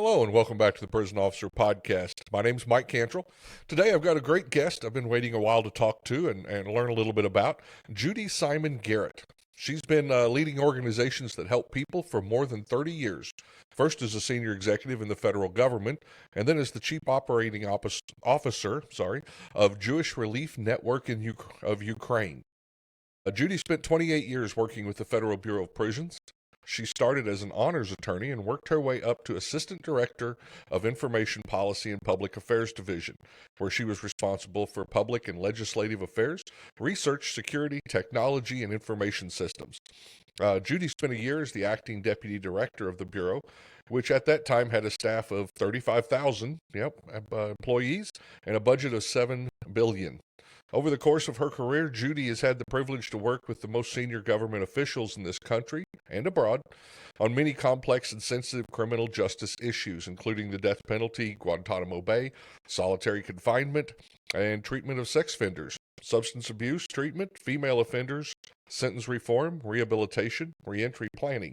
Hello and welcome back to the Prison Officer Podcast. My name's Mike Cantrell. Today I've got a great guest I've been waiting a while to talk to and learn a little bit about, Judi Simon Garrett. She's been leading organizations that help people for more than 30 years, first as a senior executive in the federal government, and then as the chief operating officer of Jewish Relief Network of Ukraine. Judi spent 28 years working with the Federal Bureau of Prisons. She started as an honors attorney and worked her way up to Assistant Director of Information Policy and Public Affairs Division, where she was responsible for public and legislative affairs, research, security, technology, and information systems. Judi spent a year as the acting deputy director of the Bureau, which at that time had a staff of 35,000 employees and a budget of $7 billion. Over the course of her career, Judi has had the privilege to work with the most senior government officials in this country and abroad on many complex and sensitive criminal justice issues, including the death penalty, Guantanamo Bay, solitary confinement, and treatment of sex offenders, substance abuse treatment, female offenders, sentence reform, rehabilitation, reentry planning.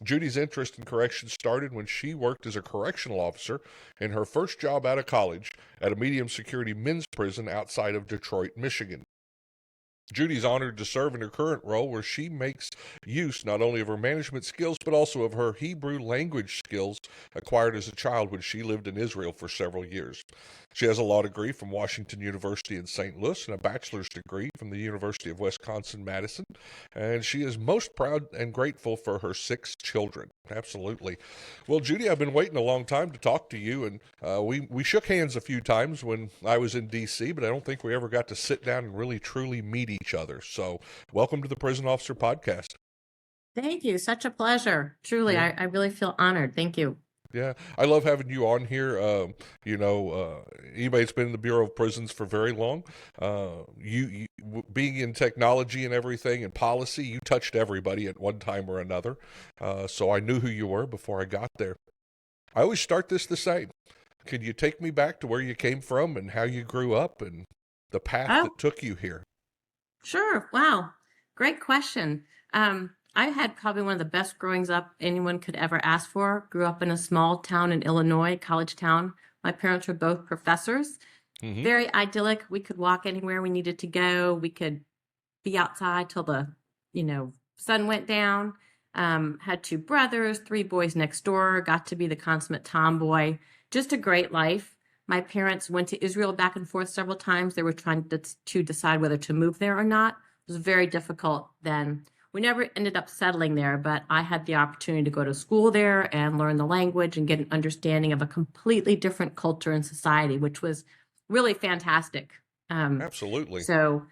Judi's interest in corrections started when she worked as a correctional officer in her first job out of college at a medium security men's prison outside of Detroit, Michigan. Judi's honored to serve in her current role where she makes use not only of her management skills but also of her Hebrew language skills acquired as a child when she lived in Israel for several years. She has a law degree from Washington University in St. Louis and a bachelor's degree from the University of Wisconsin-Madison, and she is most proud and grateful for her 6 children. Absolutely. Well, Judi, I've been waiting a long time to talk to you, and we shook hands a few times when I was in D.C., but I don't think we ever got to sit down and really truly meet each other. So welcome to the Prison Officer Podcast. Thank you. Such a pleasure. Truly, Yeah. I really feel honored. Thank you. Yeah, I love having you on here. Anybody that's been in the Bureau of Prisons for very long, being in technology and everything and policy, you touched everybody at one time or another. So I knew who you were before I got there. I always start this the same. Could you take me back to where you came from and how you grew up and the path that took you here? Sure. Wow. Great question. I had probably one of the best growings up anyone could ever ask for. Grew up in a small town in Illinois, college town. My parents were both professors. Mm-hmm. Very idyllic. We could walk anywhere we needed to go. We could be outside till the, sun went down. Had 2 brothers, 3 boys next door. Got to be the consummate tomboy. Just a great life. My parents went to Israel back and forth several times. They were trying to decide whether to move there or not. It was very difficult then. We never ended up settling there, but I had the opportunity to go to school there and learn the language and get an understanding of a completely different culture and society, which was really fantastic. Absolutely. So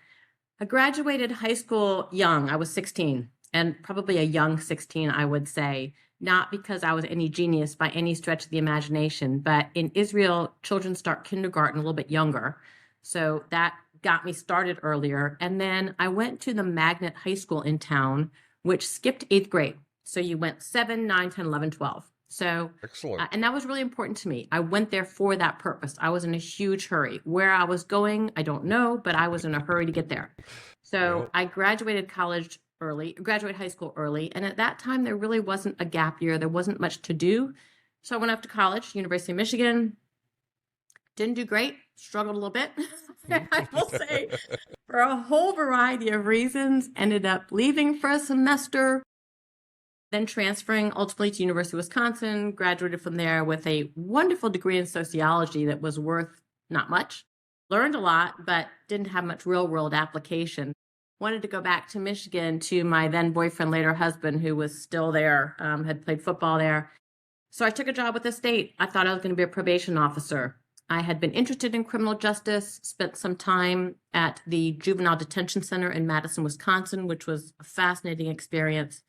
I graduated high school young. I was 16, and probably a young 16, I would say, not because I was any genius by any stretch of the imagination, but in Israel, children start kindergarten a little bit younger. So that got me started earlier. And then I went to the magnet high school in town, which skipped 8th grade. So you went 7, 9, 10, 11, 12. So, excellent. And that was really important to me. I went there for that purpose. I was in a huge hurry. Where I was going, I don't know, but I was in a hurry to get there. So I graduated high school early. And at that time, there really wasn't a gap year. There wasn't much to do. So I went off to college, University of Michigan. Didn't do great, struggled a little bit, I will say, for a whole variety of reasons. Ended up leaving for a semester, then transferring ultimately to University of Wisconsin, graduated from there with a wonderful degree in sociology that was worth not much. Learned a lot, but didn't have much real world application. Wanted to go back to Michigan to my then boyfriend, later husband, who was still there, had played football there. So I took a job with the state. I thought I was going to be a probation officer. I had been interested in criminal justice, spent some time at the Juvenile Detention Center in Madison, Wisconsin, which was a fascinating experience.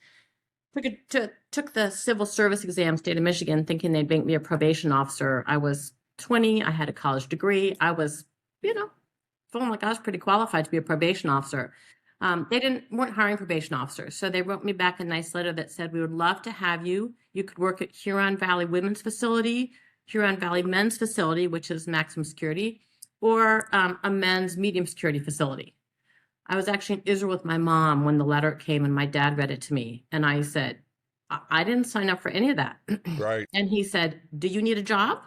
Took the civil service exam, state of Michigan, thinking they'd make me a probation officer. I was 20. I had a college degree. I was, feeling like I was pretty qualified to be a probation officer. They weren't hiring probation officers. So they wrote me back a nice letter that said, we would love to have you. You could work at Huron Valley Women's Facility, Huron Valley Men's Facility, which is maximum security, or a men's medium security facility. I was actually in Israel with my mom when the letter came and my dad read it to me. And I said, I didn't sign up for any of that. Right. And he said, do you need a job?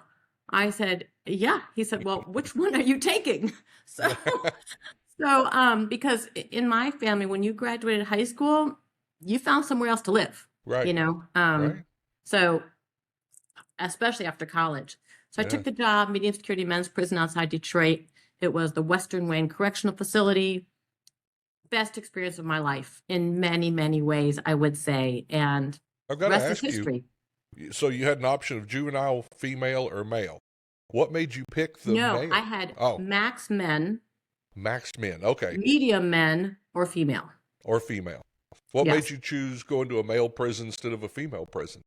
I said, yeah. He said, well, which one are you taking? So, because in my family, when you graduated high school, you found somewhere else to live, Right. you know? Right. So especially after college. So I Yeah. took the job, medium security men's prison outside Detroit. It was the Western Wayne Correctional Facility. Best experience of my life in many, many ways, I would say. And I've got to rest is ask you, history. so you had an option of juvenile, female, or male. What made you pick the No, I male? had Oh, max men, maxed men. Okay. medium men, or female. Or female. What made Yes. you choose going to a male prison instead of a female prison?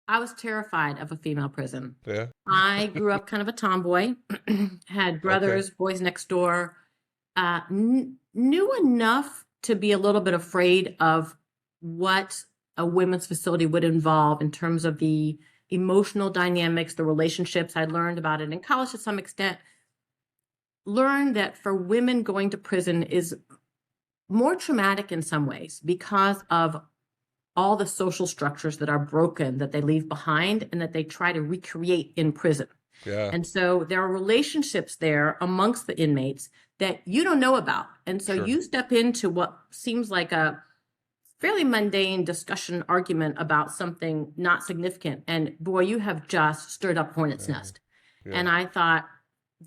I was terrified of a female prison. Yeah. I grew up kind of a tomboy, had Okay. brothers, boys next door, knew enough to be a little bit afraid of what a women's facility would involve in terms of the emotional dynamics, the relationships. I learned about it in college to some extent. Learned that for women, going to prison is more traumatic in some ways because of all the social structures that are broken that they leave behind and that they try to recreate in prison. Yeah. And so there are relationships there amongst the inmates that you don't know about. And so Sure. you step into what seems like a fairly mundane discussion argument about something not significant. And boy, you have just stirred up hornet's nest. Yeah. And I thought,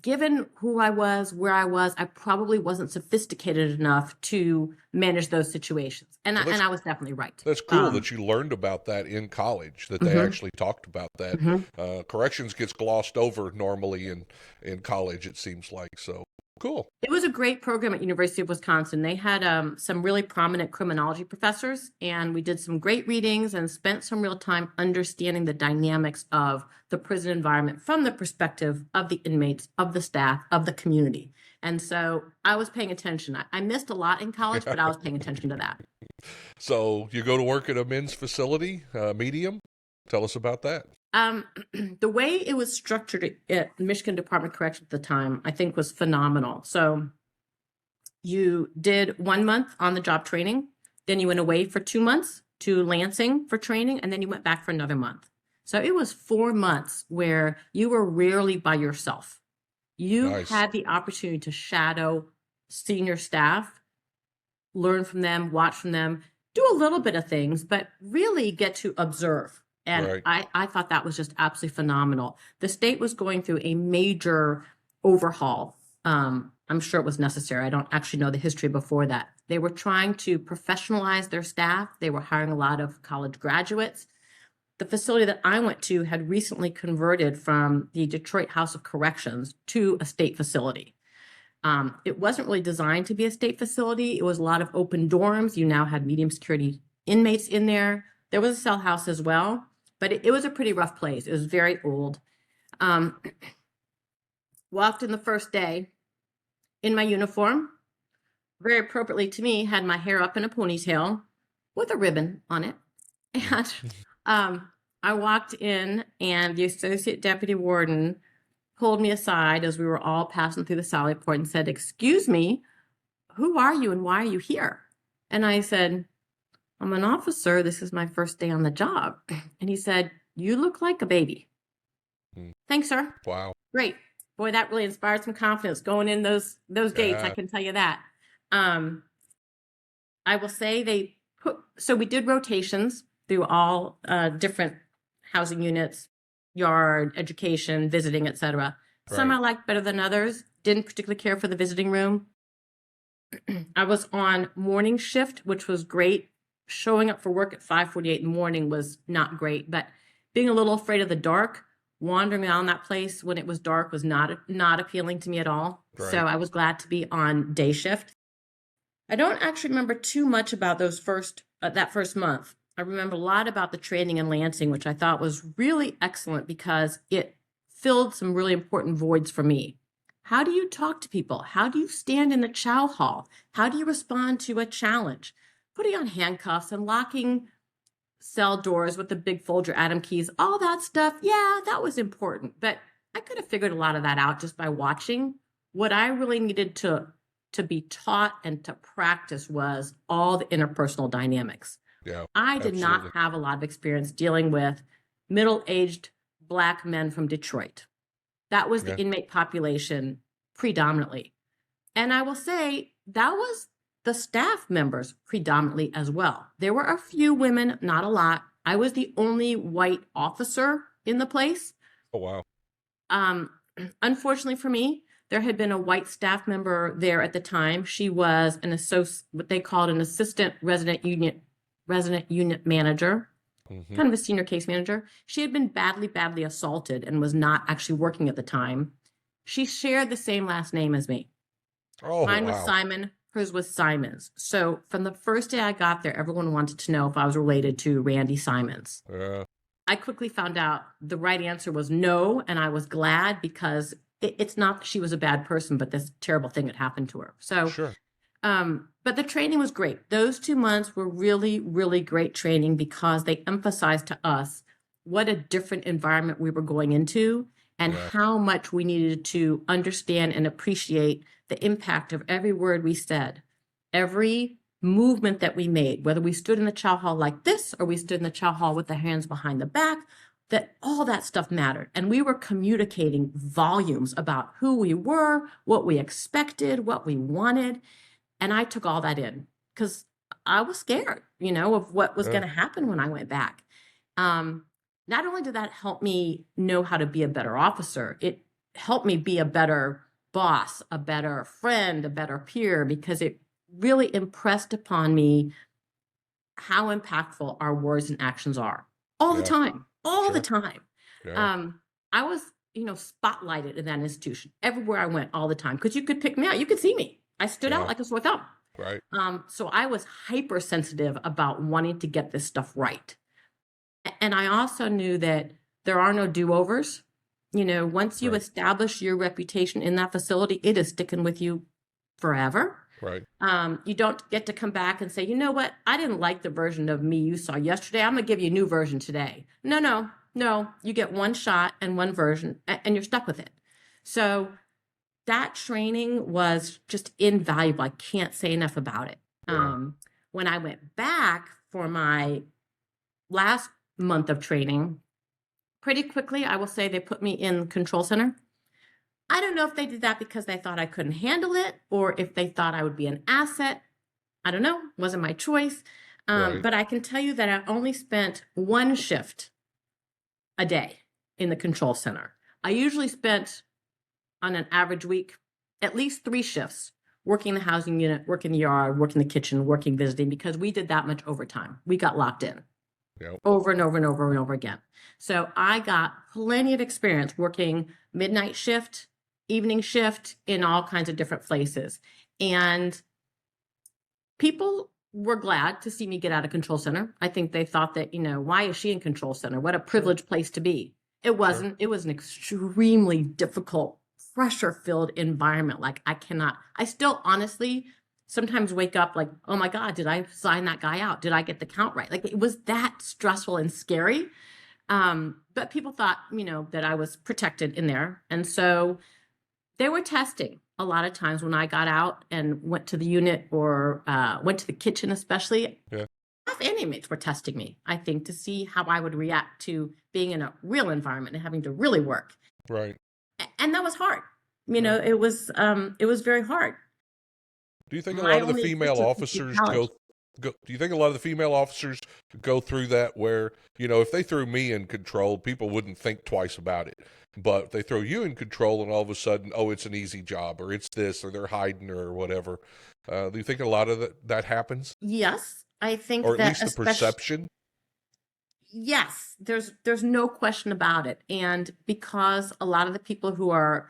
given who I was, where I was, I probably wasn't sophisticated enough to manage those situations. And Well, I was definitely right. That's cool that you learned about that in college, that they actually talked about that. Corrections gets glossed over normally in college, it seems like. So cool. It was a great program at University of Wisconsin. They had some really prominent criminology professors, and we did some great readings and spent some real time understanding the dynamics of the prison environment from the perspective of the inmates, of the staff, of the community. And so I was paying attention. I missed a lot in college, but I was paying attention to that. So you go to work at a men's facility, medium. Tell us about that. The way it was structured at Michigan Department of Corrections at the time, I think was phenomenal. So you did 1 month on the job training, then you went away for 2 months to Lansing for training, and then you went back for another month. So it was 4 months where you were rarely by yourself. You Nice. had the opportunity to shadow senior staff, learn from them, watch from them, do a little bit of things, but really get to observe. And Right. I thought that was just absolutely phenomenal. The state was going through a major overhaul. I'm sure it was necessary. I don't actually know the history before that. They were trying to professionalize their staff. They were hiring a lot of college graduates. The facility that I went to had recently converted from the Detroit House of Corrections to a state facility. It wasn't really designed to be a state facility. It was a lot of open dorms. You now had medium security inmates in there. There was a cell house as well, but it was a pretty rough place. It was very old. Walked in the first day in my uniform, very appropriately to me, had my hair up in a ponytail with a ribbon on it. And I walked in, and the associate deputy warden pulled me aside as we were all passing through the Sally Port and said, "Excuse me, who are you and why are you here?" And I said, "I'm an officer. This is my first day on the job." And he said, "You look like a baby." "Thanks, sir." Wow. Great. Boy, that really inspired some confidence going in those gates. I can tell you that. I will say so we did rotations through all different housing units, yard, education, visiting, etc. Some Right. I liked better than others. Didn't particularly care for the visiting room. I was on morning shift, which was great. Showing up for work at 5:48 in the morning was not great, but being a little afraid of the dark, wandering around that place when it was dark was not appealing to me at all. Right. So I was glad to be on day shift. I don't actually remember too much about that first month. I remember a lot about the training in Lansing, which I thought was really excellent because it filled some really important voids for me. How do you talk to people? How do you stand in the chow hall? How do you respond to a challenge? Putting on handcuffs and locking cell doors with the big Folger Atom keys, all that stuff. Yeah, that was important, but I could have figured a lot of that out just by watching. What I really needed to be taught and to practice was all the interpersonal dynamics. Yeah, I did not absolutely. have a lot of experience dealing with middle-aged Black men from Detroit. That was the Yeah. inmate population predominantly. And I will say that was the staff members predominantly as well. There were a few women, not a lot. I was the only white officer in the place. Oh, wow. Um, Unfortunately for me, there had been a white staff member there at the time. She was an what they called an assistant resident unit manager, Hmm. kind of a senior case manager. She had been badly assaulted and was not actually working at the time. She shared the same last name as me. Oh, Mine was wow. Simon, hers was Simons. So from the first day I got there, everyone wanted to know if I was related to Randy Simons. Yeah, I quickly found out the right answer was no, and I was glad because it's not that she was a bad person, but this terrible thing had happened to her. So, sure. but the training was great. Those 2 months were really great training because they emphasized to us what a different environment we were going into and Yeah, how much we needed to understand and appreciate the impact of every word we said, every movement that we made, whether we stood in the chow hall like this or we stood in the chow hall with the hands behind the back, that all that stuff mattered. And we were communicating volumes about who we were, what we expected, what we wanted. And I took all that in because I was scared, of what was yeah, going to happen when I went back. Um, Not only did that help me know how to be a better officer, it helped me be a better boss, a better friend, a better peer, because it really impressed upon me how impactful our words and actions are all the yeah, time, all the sure. time. Yeah, Um, I was, spotlighted in that institution everywhere I went all the time because you could pick me out. You could see me. I stood out yeah, like a sore thumb. right. So I was hypersensitive about wanting to get this stuff right. And I also knew that there are no do-overs. Once you Right, establish your reputation in that facility, it is sticking with you forever. right. You don't get to come back and say, you know what, I didn't like the version of me you saw yesterday. I'm gonna give you a new version today. No. You get one shot and one version, and you're stuck with it. So that training was just invaluable. I can't say enough about it. Yeah, When I went back for my last month of training, pretty quickly, I will say they put me in control center. I don't know if they did that because they thought I couldn't handle it or if they thought I would be an asset. I don't know, wasn't my choice. right. But I can tell you that I only spent one shift a day in the control center. I usually spent on an average week at least 3 shifts working the housing unit, working the yard, working the kitchen, working visiting, because we did that much overtime. We got locked in Yep. over and over and over and over again. So I got plenty of experience working midnight shift, evening shift in all kinds of different places. And people were glad to see me get out of control center. I think they thought that, why is she in control center? What a Sure, privileged place to be. It sure. wasn't. It was an extremely difficult, pressure-filled environment. Like I still honestly sometimes wake up like, oh my God, did I sign that guy out? Did I get the count right? Like it was that stressful and scary. But people thought, that I was protected in there. And so they were testing a lot of times when I got out and went to the unit or went to the kitchen, especially. Yeah, Staff and inmates were testing me, I think, to see how I would react to being in a real environment and having to really work. right, And that was hard. right. It was very hard. Do you think a My lot of the only female existence was officers college. do you think a lot of the female officers go through that where, if they threw me in control, people wouldn't think twice about it. But they throw you in control and all of a sudden, oh, it's an easy job or it's this or they're hiding or whatever. Do you think a lot of that happens? Yes, I Or think at that least the especially. perception? Yes, there's no question about it. And because a lot of the people who are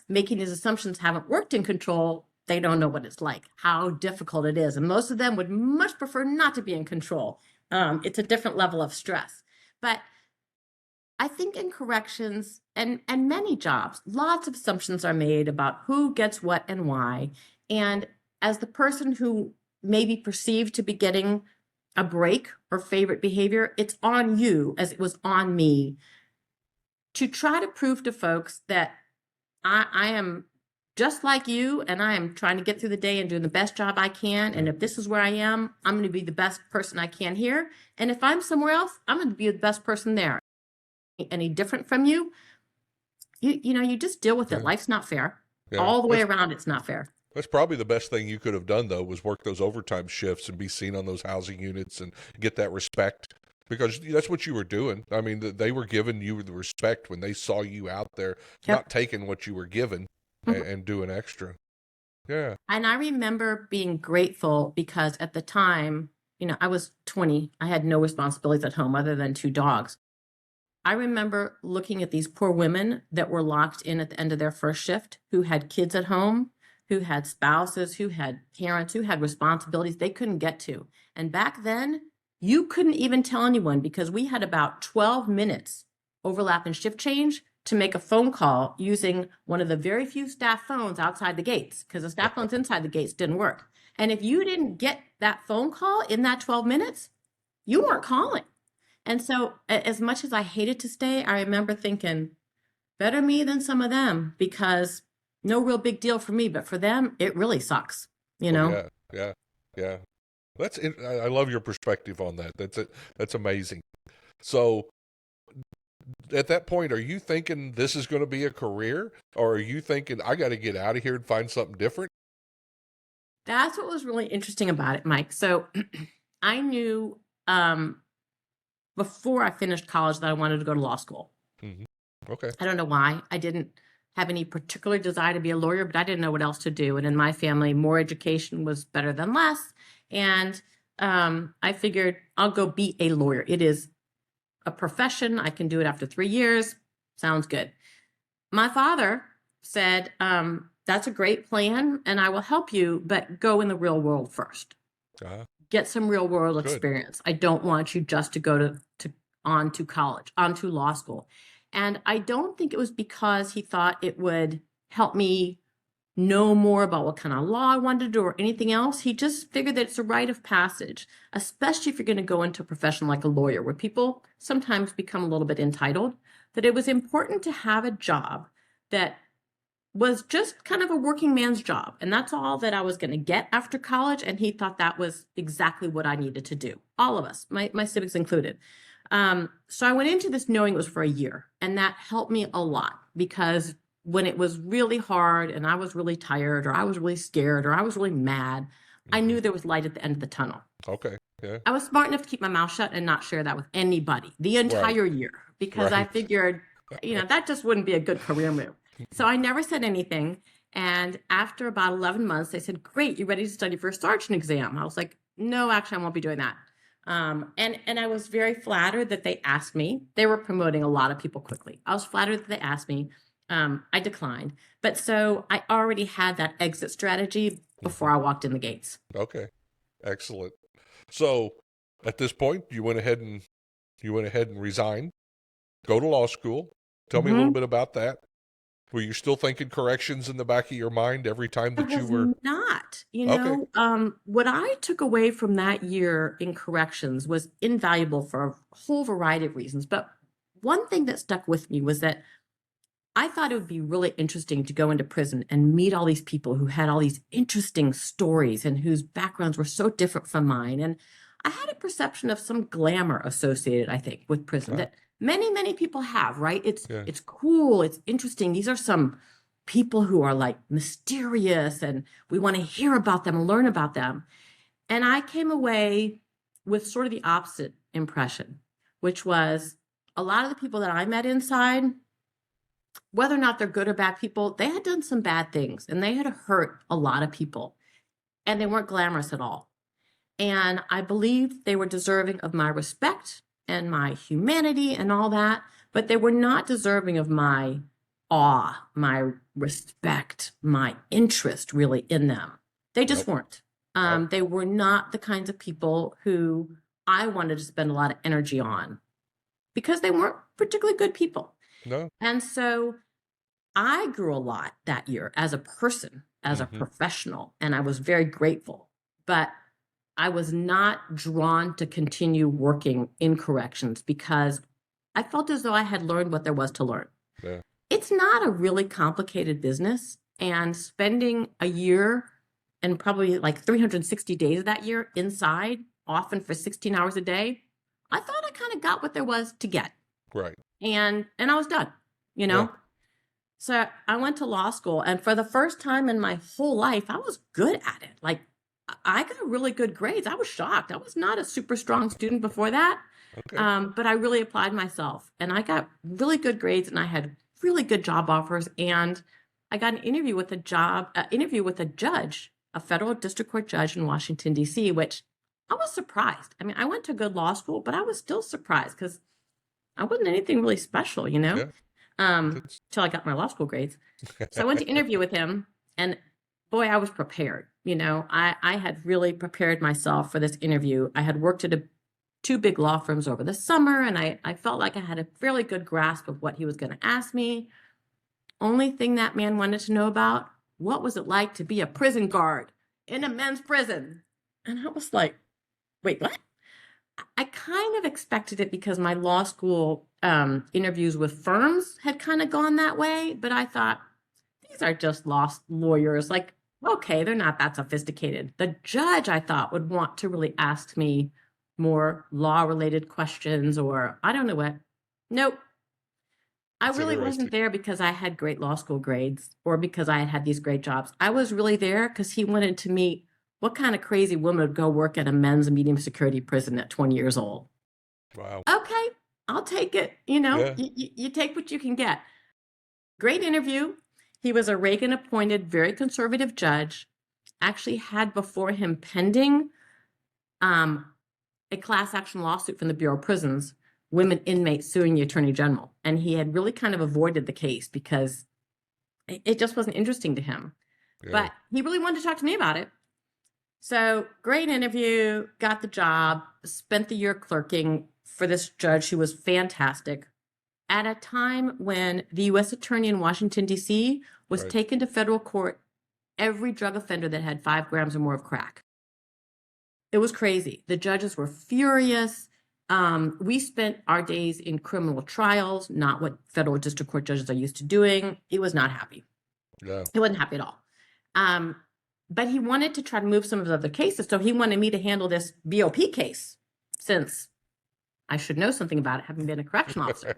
making these assumptions haven't worked in control, they don't know what it's like, how difficult it is. And most of them would much prefer not to be in control. It's a different level of stress. But I think in corrections and many jobs, lots of assumptions are made about who gets what and why. And as the person who may be perceived to be getting a break or favorite behavior, it's on you, as it was on me, to try to prove to folks that I am just like you, and I am trying to get through the day and doing the best job I can. And if this is where I am, I'm going to be the best person I can here. And if I'm somewhere else, I'm going to be the best person there. Any different from you, you just deal with it. Yeah. Life's not fair. Yeah. All the way around, it's not fair. That's probably the best thing you could have done, though, was work those overtime shifts and be seen on those housing units and get that respect, because that's what you were doing. I mean, they were giving you the respect when they saw you out there, Yep. not taking what you were given and doing extra. Yeah. And I remember being grateful because at the time, I was 20. I had no responsibilities at home other than 2 dogs. I remember looking at these poor women that were locked in at the end of their first shift, who had kids at home, who had spouses, who had parents, who had responsibilities they couldn't get to. And back then, you couldn't even tell anyone because we had about 12 minutes overlap in shift change to make a phone call using one of the very few staff phones outside the gates, because the staff phones inside the gates didn't work. And if you didn't get that phone call in that 12 minutes, you weren't calling. And so as much as I hated to stay, I remember thinking, better me than some of them, because no real big deal for me, but for them, it really sucks, Oh, yeah. I love your perspective on that. That's amazing. So at that point, are you thinking this is going to be a career, or are you thinking I got to get out of here and find something different? That's what was really interesting about it, Mike. So I knew before I finished college that I wanted to go to law school. Mm-hmm. Okay. I don't know why. I didn't have any particular desire to be a lawyer, but I didn't know what else to do. And in my family, more education was better than less. And I figured I'll go be a lawyer. It is a profession. I can do it after 3 years. Sounds good. My father said, that's a great plan and I will help you, but go in the real world first. Get some real world experience. I don't want you just to go on to college, on to law school. And I don't think it was because he thought it would help me know more about what kind of law I wanted to do or anything else. He just figured that it's a rite of passage, especially if you're going to go into a profession like a lawyer, where people sometimes become a little bit entitled, that it was important to have a job that was just kind of a working man's job. And that's all that I was going to get after college. And he thought that was exactly what I needed to do. All of us, my siblings included. So I went into this knowing it was for a year, and that helped me a lot, because when it was really hard and I was really tired or I was really scared or I was really mad, I knew there was light at the end of the tunnel. Okay. Yeah. I was smart enough to keep my mouth shut and not share that with anybody the entire year, because I figured, that just wouldn't be a good career move. So I never said anything. And after about 11 months, they said, great, you ready to study for a sergeant exam? I was like, no, actually, I won't be doing that. And I was very flattered that they asked me. They were promoting a lot of people quickly. I was flattered that they asked me. I declined. But so I already had that exit strategy before I walked in the gates. Okay. Excellent. So at this point, you went ahead and resigned, go to law school. Tell me a little bit about that. Were you still thinking corrections in the back of your mind every time that you were? Not, Okay. What I took away from that year in corrections was invaluable for a whole variety of reasons. But one thing that stuck with me was that I thought it would be really interesting to go into prison and meet all these people who had all these interesting stories and whose backgrounds were so different from mine. And I had a perception of some glamour associated, I think, with prison that many people have, right? It's cool, it's interesting. These are some people who are like mysterious and we want to hear about them and learn about them. And I came away with sort of the opposite impression, which was a lot of the people that I met inside, whether or not they're good or bad people, they had done some bad things and they had hurt a lot of people, and they weren't glamorous at all. And I believed they were deserving of my respect and my humanity and all that, but they were not deserving of my awe, my respect, my interest really in them. They just weren't. They were not the kinds of people who I wanted to spend a lot of energy on, because they weren't particularly good people. No. And so I grew a lot that year as a person, as a professional, and I was very grateful. But I was not drawn to continue working in corrections because I felt as though I had learned what there was to learn. Yeah. It's not a really complicated business. and spending a year and probably like 360 days of that year inside, often for 16 hours a day, I thought I kind of got what there was to get. Right. And I was done, you know? Yeah. So I went to law school, and for the first time in my whole life, I was good at it. Like, I got really good grades. I was shocked. I was not a super strong student before that. Okay. But I really applied myself, and I got really good grades, and I had really good job offers. And I got an interview with a judge, a federal district court judge in Washington, D.C., which I was surprised. I mean, I went to good law school, but I was still surprised because I wasn't anything really special, you know, Yeah. till I got my law school grades. So I went to interview with him, and boy, I was prepared. You know, I had really prepared myself for this interview. I had worked at two big law firms over the summer, and I felt like I had a fairly good grasp of what he was going to ask me. Only thing that man wanted to know about, what was it like to be a prison guard in a men's prison? And I was like, wait, what? I kind of expected it because my law school interviews with firms had kind of gone that way, but I thought, these are just lawyers. Like, okay, they're not that sophisticated. The judge, I thought, would want to really ask me more law-related questions, or I don't know what. Nope. I That's really interesting. wasn't there because I had great law school grades or because I had had these great jobs. I was really there because he wanted to meet what kind of crazy woman would go work at a men's medium security prison at 20 years old. Wow. Okay, I'll take it. You know, Yeah. you take what you can get. Great interview. He was a Reagan-appointed, very conservative judge, actually had before him pending a class action lawsuit from the Bureau of Prisons, women inmates suing the Attorney General. And he had really kind of avoided the case because it just wasn't interesting to him. Yeah. But he really wanted to talk to me about it. So great interview, got the job, spent the year clerking for this judge who was fantastic at a time when the U.S. Attorney in Washington, D.C. was Right. taken to federal court every drug offender that had 5 grams or more of crack. It was crazy. The judges were furious. We spent our days in criminal trials, not what federal district court judges are used to doing. He was not happy. Yeah. He wasn't happy at all. But he wanted to try to move some of the other cases. So he wanted me to handle this BOP case, since I should know something about it, having been a correctional officer.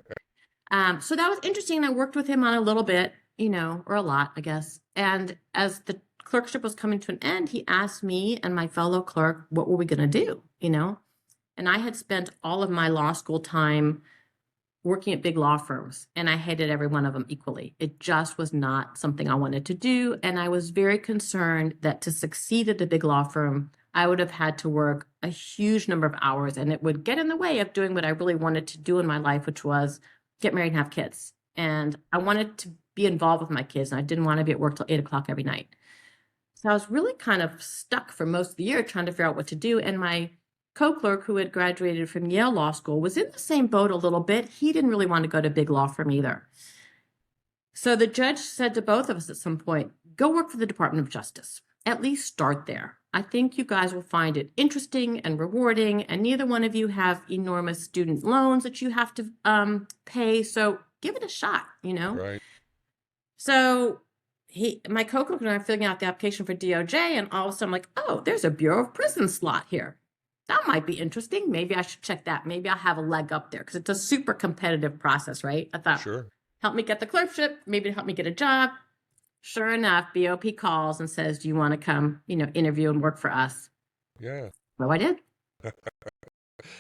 So that was interesting. I worked with him on a little bit, you know, or a lot, I guess. And as the clerkship was coming to an end, he asked me and my fellow clerk, what were we going to do, you know? And I had spent all of my law school time working at big law firms, and I hated every one of them equally. It just was not something I wanted to do. And I was very concerned that to succeed at a big law firm, I would have had to work a huge number of hours, and it would get in the way of doing what I really wanted to do in my life, which was get married and have kids. And I wanted to be involved with my kids, and I didn't want to be at work till 8 o'clock every night. So I was really kind of stuck for most of the year trying to figure out what to do. And my co-clerk, who had graduated from Yale Law School, was in the same boat a little bit. He didn't really want to go to a big law firm either. So the judge said to both of us at some point, go work for the Department of Justice. At least start there. I think you guys will find it interesting and rewarding, and neither one of you have enormous student loans that you have to pay. So give it a shot, you know? Right. So my co-clerk and I are filling out the application for DOJ, and all of a sudden I'm like, oh, there's a Bureau of Prisons slot here. That might be interesting. Maybe I should check that. Maybe I'll have a leg up there because it's a super competitive process, right? I thought, Sure. help me get the clerkship, maybe help me get a job. Sure enough, BOP calls and says, do you want to come, you know, interview and work for us? Yeah. Well, I did.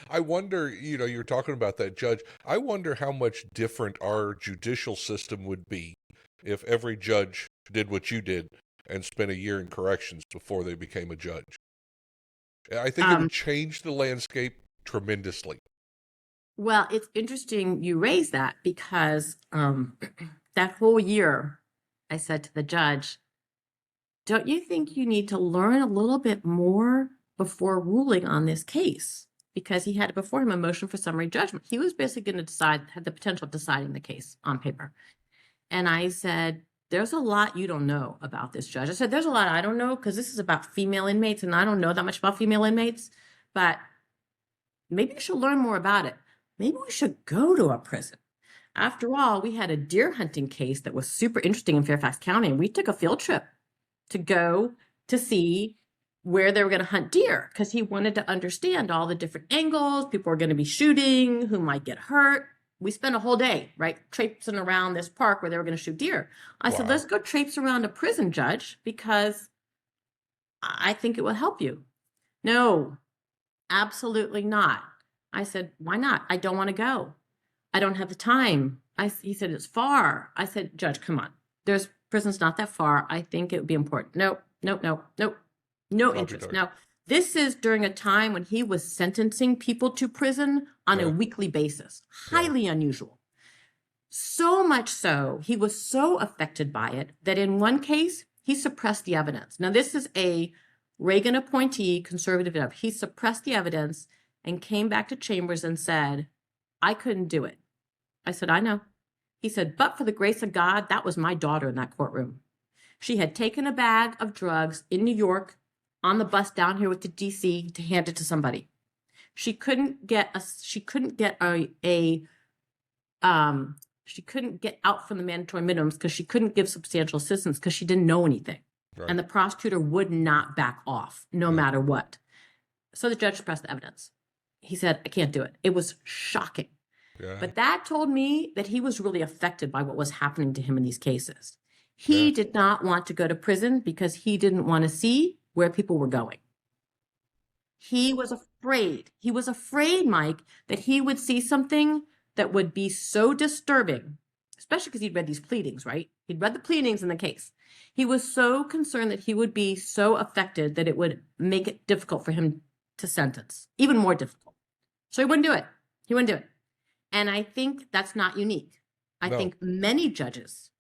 I wonder, you know, you're talking about that judge. I wonder how much different our judicial system would be if every judge did what you did and spent a year in corrections before they became a judge. I think it would change the landscape tremendously. Well, it's interesting you raise that because that whole year I said to the judge, don't you think you need to learn a little bit more before ruling on this case? Because he had before him a motion for summary judgment. He was basically going to had the potential of deciding the case on paper. And I said, there's a lot you don't know about this, judge. I said, there's a lot I don't know because this is about female inmates, and I don't know that much about female inmates, but maybe you should learn more about it. Maybe we should go to a prison. After all, we had a deer hunting case that was super interesting in Fairfax County, and we took a field trip to go to see where they were going to hunt deer because he wanted to understand all the different angles, people were going to be shooting, who might get hurt. We spent a whole day, right, traipsing around this park where they were going to shoot deer. I said, let's go traipse around a prison, Judge, because I think it will help you. No, absolutely not. I said, why not? I don't want to go. I don't have the time. He said, it's far. I said, Judge, come on. Prison's not that far. I think it would be important. Nope. No interest. Now, this is during a time when he was sentencing people to prison on a weekly basis. Highly unusual. So much so, he was so affected by it that in one case, he suppressed the evidence. Now, this is a Reagan appointee, conservative. He suppressed the evidence and came back to Chambers and said, I couldn't do it. I said, I know. He said, but for the grace of God, that was my daughter in that courtroom. She had taken a bag of drugs in New York on the bus down here to DC to hand it to somebody. She couldn't get out from the mandatory minimums because she couldn't give substantial assistance because she didn't know anything. Right. And the prosecutor would not back off no matter what. So the judge suppressed the evidence. He said, I can't do it. It was shocking. Yeah. But that told me that he was really affected by what was happening to him in these cases. He did not want to go to prison because he didn't want to see where people were going. He was afraid. He was afraid, Mike, that he would see something that would be so disturbing, especially because he'd read these pleadings, right? He'd read the pleadings in the case. He was so concerned that he would be so affected that it would make it difficult for him to sentence, even more difficult. So he wouldn't do it. He wouldn't do it. And I think that's not unique. I think many judges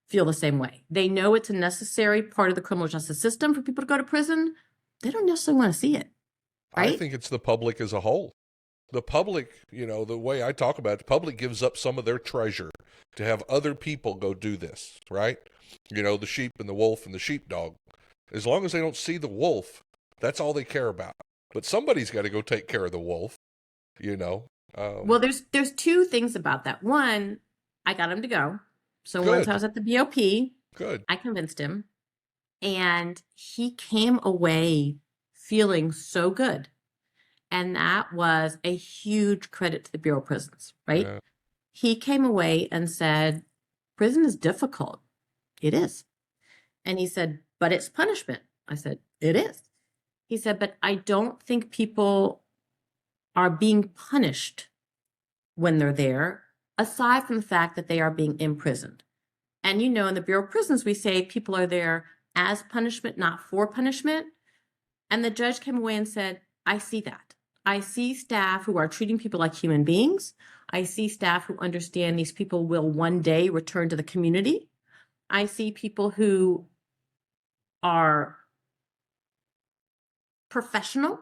feel the same way. They know it's a necessary part of the criminal justice system for people to go to prison. They don't necessarily want to see it. Right? I think it's the public as a whole. The public, the way I talk about it, the public gives up some of their treasure to have other people go do this, right? The sheep and the wolf and the sheepdog. As long as they don't see the wolf, that's all they care about. But somebody's got to go take care of the wolf, Well, there's two things about that. One, I got him to go. So once I was at the BOP, I convinced him. And he came away feeling so good. And that was a huge credit to the Bureau of Prisons, right? Yeah. He came away and said, prison is difficult. It is. And he said, but it's punishment. I said, it is. He said, but I don't think people are being punished when they're there, aside from the fact that they are being imprisoned. And in the Bureau of Prisons, we say people are there as punishment, not for punishment. And the judge came away and said, I see that. I see staff who are treating people like human beings. I see staff who understand these people will one day return to the community. I see people who are professional.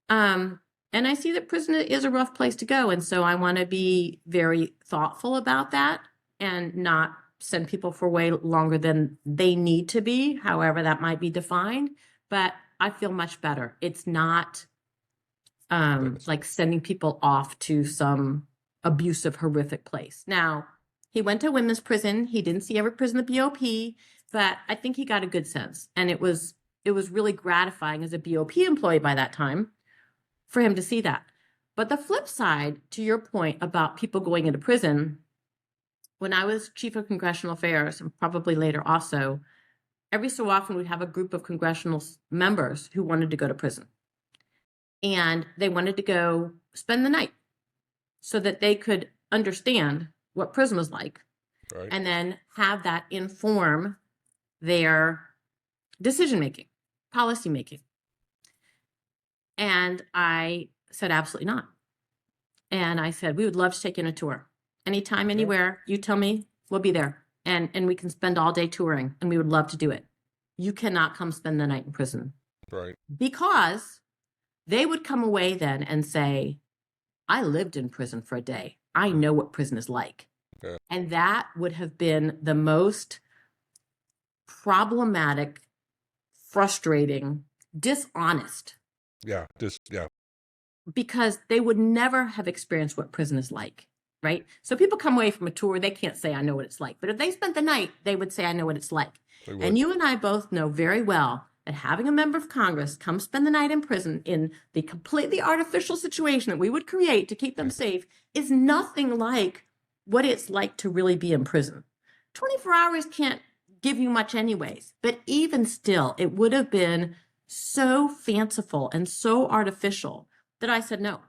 And I see that prison is a rough place to go. And so I want to be very thoughtful about that and not send people for way longer than they need to be, however that might be defined. But I feel much better. It's not like sending people off to some abusive, horrific place. Now, he went to women's prison. He didn't see every prison in the BOP, but I think he got a good sense. And it was really gratifying as a BOP employee by that time for him to see that. But the flip side, to your point about people going into prison, when I was chief of congressional affairs, and probably later also, every so often we'd have a group of congressional members who wanted to go to prison. And they wanted to go spend the night so that they could understand what prison was like. Right. And then have that inform their decision-making, policy-making. And I said, absolutely not. And I said, we would love to take you on a tour. Anytime, anywhere, you tell me, we'll be there. And we can spend all day touring, and we would love to do it. You cannot come spend the night in prison. Right. Because they would come away then and say, I lived in prison for a day. I know what prison is like. Yeah. And that would have been the most problematic, frustrating, dishonest. Yeah. Because they would never have experienced what prison is like. right? So people come away from a tour, they can't say, I know what it's like. But if they spent the night, they would say, I know what it's like. And you and I both know very well that having a member of Congress come spend the night in prison in the completely artificial situation that we would create to keep them safe is nothing like what it's like to really be in prison. 24 hours can't give you much anyways, but even still, it would have been so fanciful and so artificial that I said no.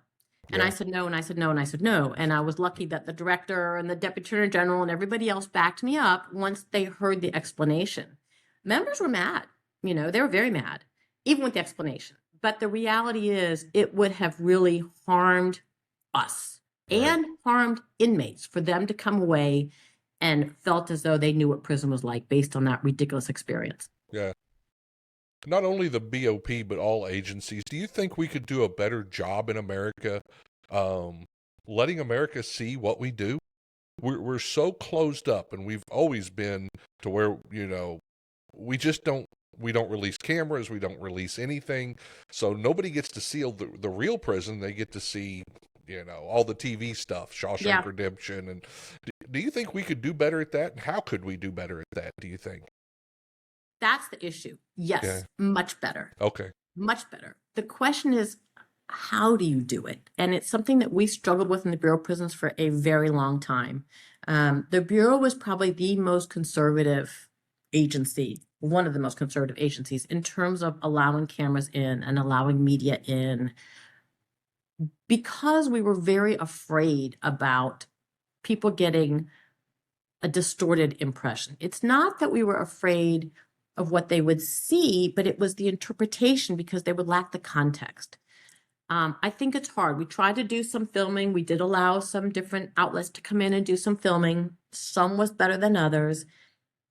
And I said no, and I said no, and I said no. And I was lucky that the director and the deputy attorney general and everybody else backed me up once they heard the explanation. Members were mad. They were very mad, even with the explanation. But the reality is it would have really harmed us and harmed inmates for them to come away and felt as though they knew what prison was like based on that ridiculous experience. Yeah. Not only the BOP, but all agencies. Do you think we could do a better job in America letting America see what we do? We're so closed up, and we've always been to where, we just don't release cameras. We don't release anything. So nobody gets to see the real prison. They get to see, all the TV stuff, Shawshank Redemption. And do you think we could do better at that? And how could we do better at that, do you think? That's the issue. Yes, much better. Okay. Much better. The question is, how do you do it? And it's something that we struggled with in the Bureau of Prisons for a very long time. The Bureau was probably the most conservative agency, one of the most conservative agencies in terms of allowing cameras in and allowing media in, because we were very afraid about people getting a distorted impression. It's not that we were afraid of what they would see, but it was the interpretation because they would lack the context. I think it's hard. We tried to do some filming. We did allow some different outlets to come in and do some filming. Some was better than others.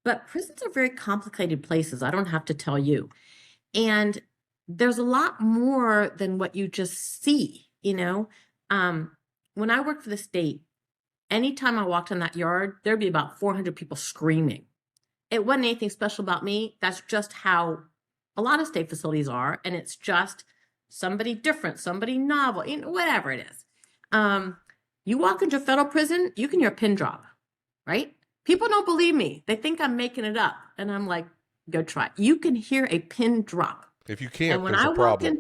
But prisons are very complicated places. I don't have to tell you. And there's a lot more than what you just see, When I worked for the state, anytime I walked in that yard, there'd be about 400 people screaming. It wasn't anything special about me. That's just how a lot of state facilities are. And it's just somebody different, somebody novel, whatever it is. You walk into a federal prison, you can hear a pin drop, right? People don't believe me. They think I'm making it up. And I'm like, go try it. You can hear a pin drop. If you can't, there's a problem.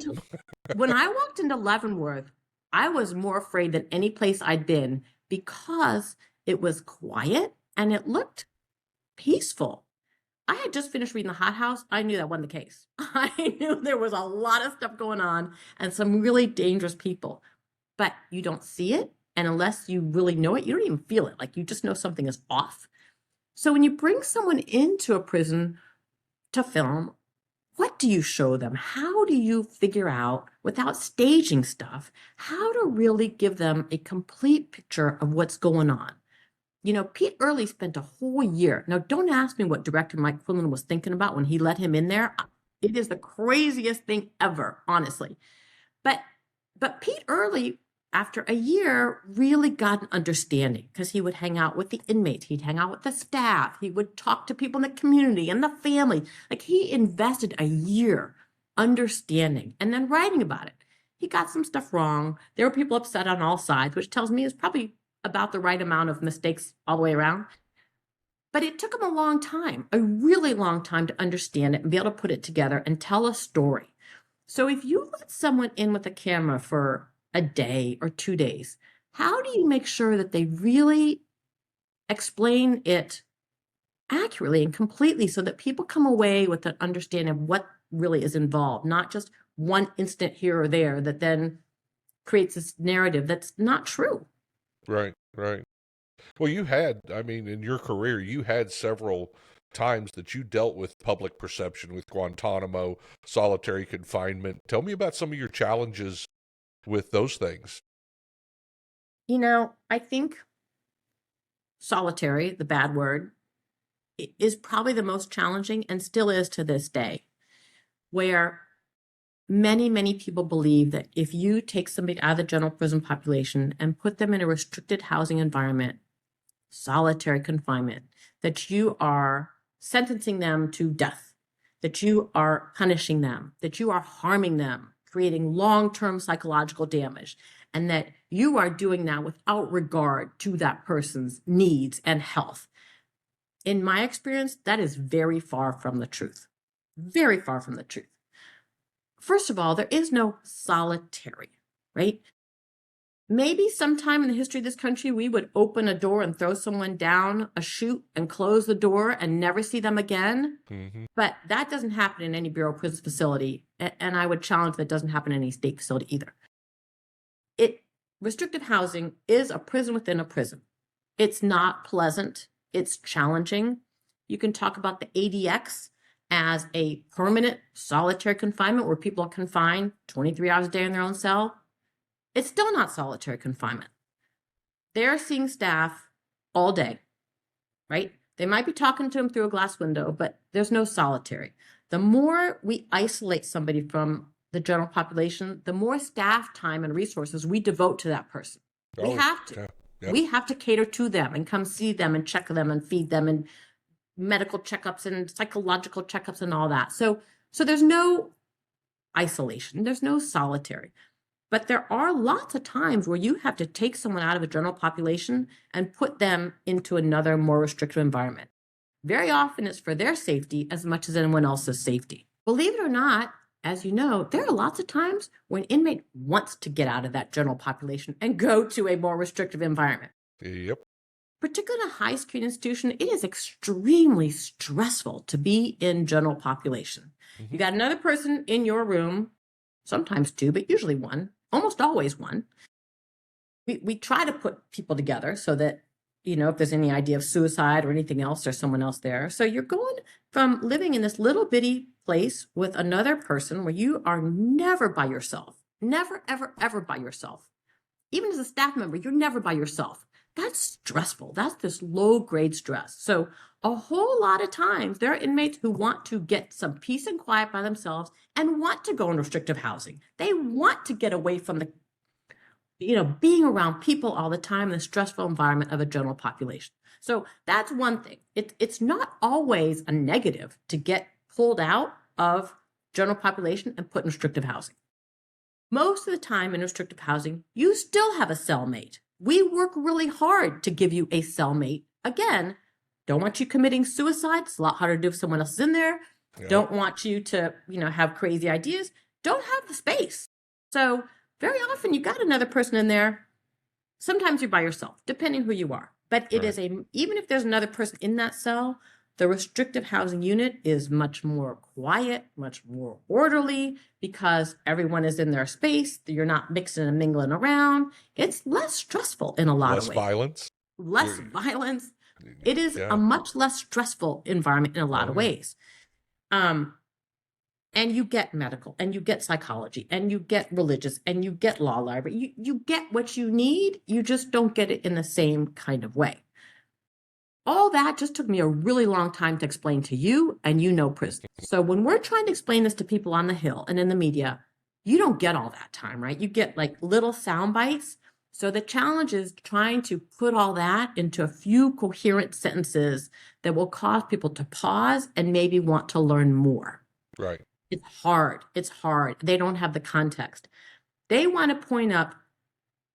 When I walked into Leavenworth, I was more afraid than any place I'd been because it was quiet and it looked peaceful. I had just finished reading The Hot House. I knew that wasn't the case. I knew there was a lot of stuff going on and some really dangerous people, but you don't see it. And unless you really know it, you don't even feel it. Like you just know something is off. So when you bring someone into a prison to film, what do you show them? How do you figure out, without staging stuff, how to really give them a complete picture of what's going on? Pete Early spent a whole year. Now, don't ask me what director Mike Quillen was thinking about when he let him in there. It is the craziest thing ever, honestly. But Pete Early, after a year, really got an understanding because he would hang out with the inmates. He'd hang out with the staff. He would talk to people in the community and the family. Like he invested a year understanding and then writing about it. He got some stuff wrong. There were people upset on all sides, which tells me it's probably about the right amount of mistakes all the way around. But it took him a long time, a really long time to understand it and be able to put it together and tell a story. So if you let someone in with a camera for a day or 2 days, how do you make sure that they really explain it accurately and completely so that people come away with an understanding of what really is involved, not just one instant here or there that then creates this narrative that's not true? Right. Well, in your career, you had several times that you dealt with public perception with Guantanamo, solitary confinement. Tell me about some of your challenges with those things. I think solitary, the bad word, is probably the most challenging and still is to this day, where many, many people believe that if you take somebody out of the general prison population and put them in a restricted housing environment, solitary confinement, that you are sentencing them to death, that you are punishing them, that you are harming them, creating long-term psychological damage. and that you are doing that without regard to that person's needs and health. In my experience, that is very far from the truth. Very far from the truth. First of all, there is no solitary, right? Maybe sometime in the history of this country, we would open a door and throw someone down a chute and close the door and never see them again. Mm-hmm. But that doesn't happen in any Bureau of Prisons facility. And I would challenge that doesn't happen in any state facility either. Restrictive housing is a prison within a prison. It's not pleasant. It's challenging. You can talk about the ADX as a permanent solitary confinement where people are confined 23 hours a day in their own cell. It's still not solitary confinement. They're seeing staff all day, right? They might be talking to them through a glass window, but there's no solitary. The more we isolate somebody from the general population, the more staff time and resources we devote to that person. We have to. Yep. We have to cater to them and come see them and check them and feed them and medical checkups and psychological checkups and all that. So there's no isolation. There's no solitary. But there are lots of times where you have to take someone out of a general population and put them into another more restrictive environment. Very often it's for their safety as much as anyone else's safety. Believe it or not, as you know, there are lots of times when an inmate wants to get out of that general population and go to a more restrictive environment. Yep. Particularly in a high security institution, it is extremely stressful to be in general population. Mm-hmm. You got another person in your room, sometimes two, but usually one, almost always one. We try to put people together so that, if there's any idea of suicide or anything else, there's someone else there. So you're going from living in this little bitty place with another person where you are never by yourself, never, ever, ever by yourself. Even as a staff member, you're never by yourself. That's stressful. That's this low grade stress. So a whole lot of times there are inmates who want to get some peace and quiet by themselves and want to go in restrictive housing. They want to get away from the being around people all the time in the stressful environment of a general population. So that's one thing. It's not always a negative to get pulled out of general population and put in restrictive housing. Most of the time in restrictive housing, you still have a cellmate. We work really hard to give you a cellmate. Again, don't want you committing suicide. It's a lot harder to do if someone else is in there. Yep. Don't want you to, have crazy ideas. Don't have the space. So very often you got another person in there. Sometimes you're by yourself, depending who you are. But it is even if there's another person in that cell, the restrictive housing unit is much more quiet, much more orderly because everyone is in their space. You're not mixing and mingling around. It's less stressful in a lot of ways. Less violence. It is a much less stressful environment in a lot of ways. And you get medical, and you get psychology, and you get religious, and you get law library. You get what you need. You just don't get it in the same kind of way. All that just took me a really long time to explain to you, and prison. So when we're trying to explain this to people on the Hill and in the media, you don't get all that time, right? You get like little sound bites. So the challenge is trying to put all that into a few coherent sentences that will cause people to pause and maybe want to learn more. Right. It's hard. It's hard. They don't have the context. They want to point up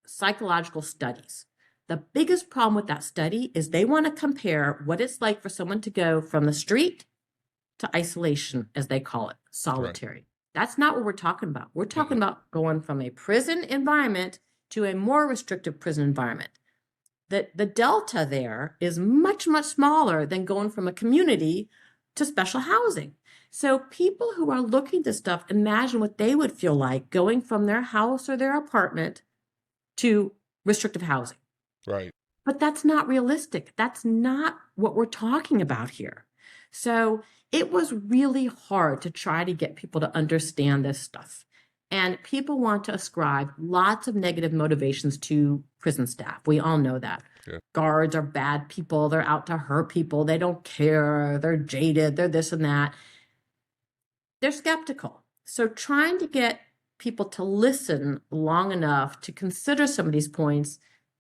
psychological studies. The biggest problem with that study is they want to compare what it's like for someone to go from the street to isolation, as they call it, solitary. Right. That's not what we're talking about. We're talking about going from a prison environment to a more restrictive prison environment. The delta there is much, much smaller than going from a community to special housing. So people who are looking at this stuff, imagine what they would feel like going from their house or their apartment to restrictive housing. Right. But that's not realistic. That's not what we're talking about here. So it was really hard to try to get people to understand this stuff. And people want to ascribe lots of negative motivations to prison staff. We all know that. Yeah. Guards are bad people. They're out to hurt people. They don't care. They're jaded. They're this and that. They're skeptical. So trying to get people to listen long enough to consider some of these points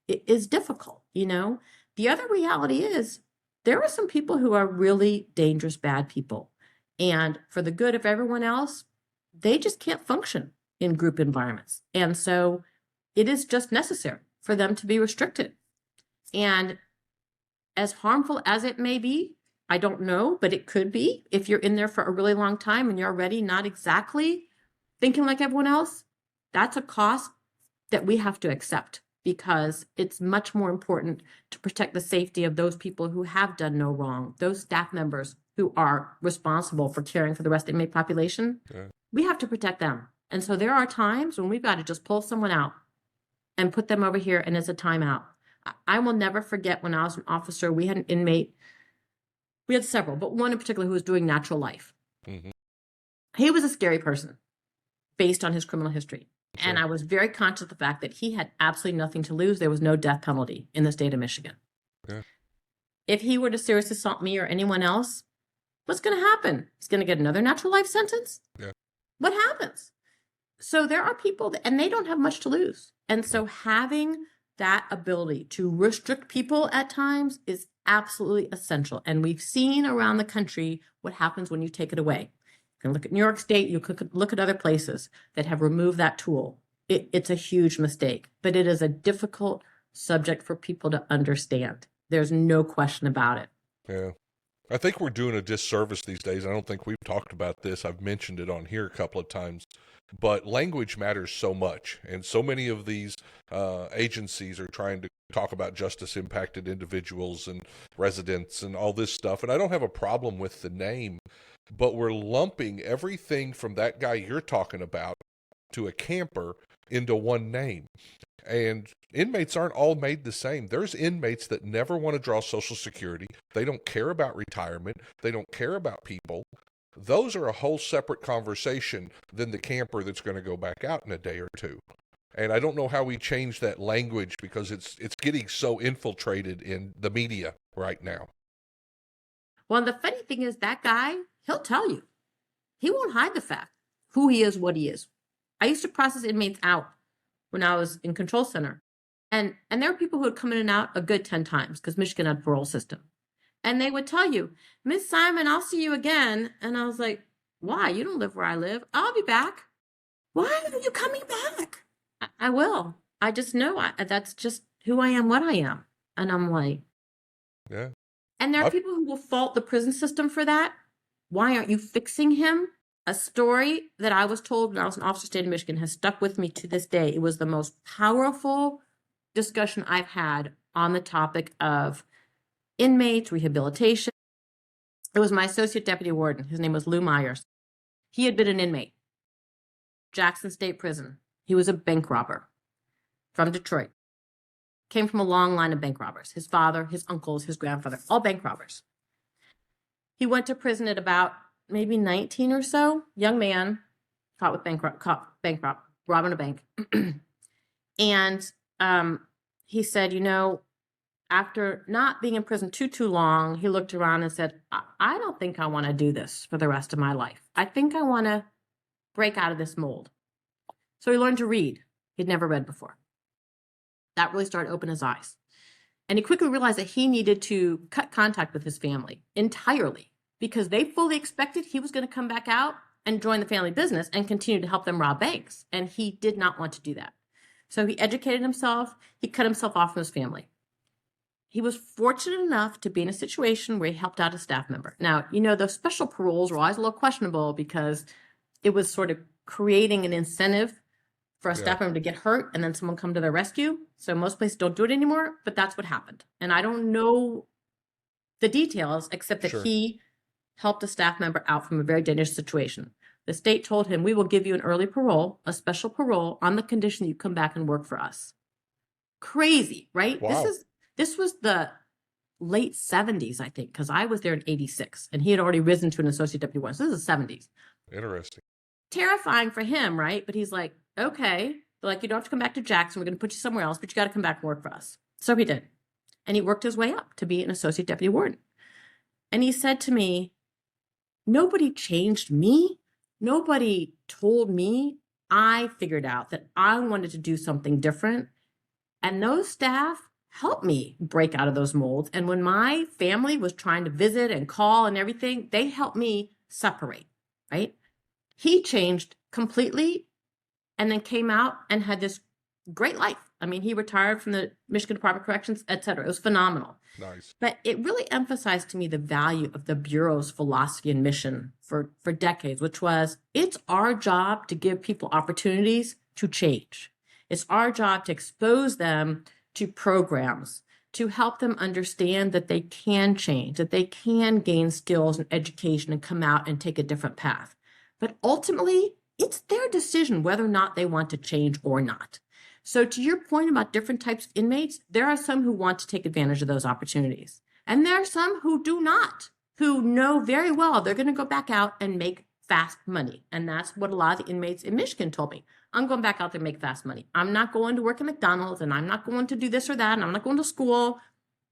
is difficult. The other reality is there are some people who are really dangerous, bad people. And for the good of everyone else, they just can't function in group environments. And so it is just necessary for them to be restricted. And as harmful as it may be, I don't know, but it could be if you're in there for a really long time and you're already not exactly thinking like everyone else. That's a cost that we have to accept, because it's much more important to protect the safety of those people who have done no wrong, those staff members who are responsible for caring for the rest of the inmate population. Yeah. We have to protect them. And so there are times when we've got to just pull someone out and put them over here, and it's a timeout. I will never forget when I was an officer, we had an inmate. We had several, but one in particular who was doing natural life. Mm-hmm. He was a scary person based on his criminal history. Sure. And I was very conscious of the fact that he had absolutely nothing to lose. There was no death penalty in the state of Michigan. Yeah. If he were to seriously assault me or anyone else, what's going to happen? He's going to get another natural life sentence? Yeah. What happens? So there are people that, and they don't have much to lose. And so having that ability to restrict people at times is absolutely essential. And we've seen around the country what happens when you take it away. You can look at New York State, you could look at other places that have removed that tool. It's a huge mistake, but it is a difficult subject for people to understand. There's no question about it. Yeah. I think we're doing a disservice these days. I don't think we've talked about this. I've mentioned it on here a couple of times, but language matters so much. And so many of these agencies are trying to talk about justice impacted individuals and residents and all this stuff. And I don't have a problem with the name, but we're lumping everything from that guy you're talking about to a camper into one name. And inmates aren't all made the same. There's inmates that never want to draw Social Security. They don't care about retirement. They don't care about people. Those are a whole separate conversation than the camper that's going to go back out in a day or two. And I don't know how we change that language, because it's getting so infiltrated in the media right now. Well, the funny thing is, that guy, he'll tell you. He won't hide the fact who he is, what he is. I used to process inmates out when I was in control center. And there were people who would come in and out a good 10 times, because Michigan had a parole system. And they would tell you, Miss Simon, I'll see you again. And I was like, why? You don't live where I live. I'll be back. Why are you coming back? I will. I just know that's just who I am, what I am. And I'm like, yeah. And there are people who will fault the prison system for that. Why aren't you fixing him? A story that I was told when I was an officer state of Michigan has stuck with me to this day. It was the most powerful discussion I've had on the topic of inmates, rehabilitation. It was my associate deputy warden. His name was Lou Myers. He had been an inmate, Jackson State Prison. He was a bank robber from Detroit. Came from a long line of bank robbers. His father, his uncles, his grandfather, all bank robbers. He went to prison at about maybe 19 or so, young man, caught with robbing a bank. And he said, after not being in prison too long, he looked around and said, I don't think I want to do this for the rest of my life. I think I want to break out of this mold. So he learned to read. He'd never read before. That really started to open his eyes. And he quickly realized that he needed to cut contact with his family entirely, because they fully expected he was going to come back out and join the family business and continue to help them rob banks. And he did not want to do that. So he educated himself. He cut himself off from his family. He was fortunate enough to be in a situation where he helped out a staff member. Now, those special paroles were always a little questionable, because it was sort of creating an incentive for a staff member to get hurt and then someone come to their rescue. So most places don't do it anymore, but that's what happened. And I don't know the details, except that he helped a staff member out from a very dangerous situation. The state told him, we will give you an early parole, a special parole, on the condition that you come back and work for us. Crazy, right? Wow. This was the late 70s, I think, because I was there in 86 and he had already risen to an associate deputy warden. So this is the 70s. Interesting. Terrifying for him, right? But he's like, okay. They're like, you don't have to come back to Jackson. We're going to put you somewhere else, but you got to come back and work for us. So he did. And he worked his way up to be an associate deputy warden. And he said to me, nobody changed me. Nobody told me. I figured out that I wanted to do something different. And those staff helped me break out of those molds. And when my family was trying to visit and call and everything, they helped me separate, right? He changed completely and then came out and had this great life. I mean, he retired from the Michigan Department of Corrections, et cetera. It was phenomenal. Nice. But it really emphasized to me the value of the Bureau's philosophy and mission for decades, which was it's our job to give people opportunities to change. It's our job to expose them to programs, to help them understand that they can change, that they can gain skills and education and come out and take a different path. But ultimately, it's their decision whether or not they want to change or not. So to your point about different types of inmates, there are some who want to take advantage of those opportunities. And there are some who do not, who know very well they're going to go back out and make fast money. And that's what a lot of the inmates in Michigan told me. I'm going back out there and make fast money. I'm not going to work at McDonald's, and I'm not going to do this or that, and I'm not going to school.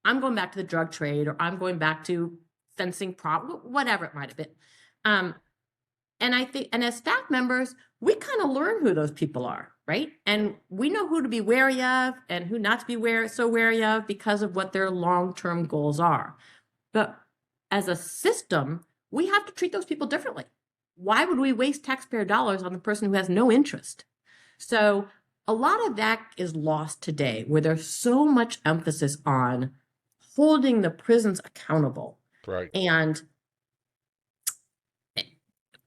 I'm going back to the drug trade, or I'm going back to fencing, whatever it might have been. And I think, and as staff members, we kind of learn who those people are, right? And we know who to be wary of and who not to be so wary of because of what their long-term goals are. But as a system, we have to treat those people differently. Why would we waste taxpayer dollars on the person who has no interest? So a lot of that is lost today, where there's so much emphasis on holding the prisons accountable. Right. And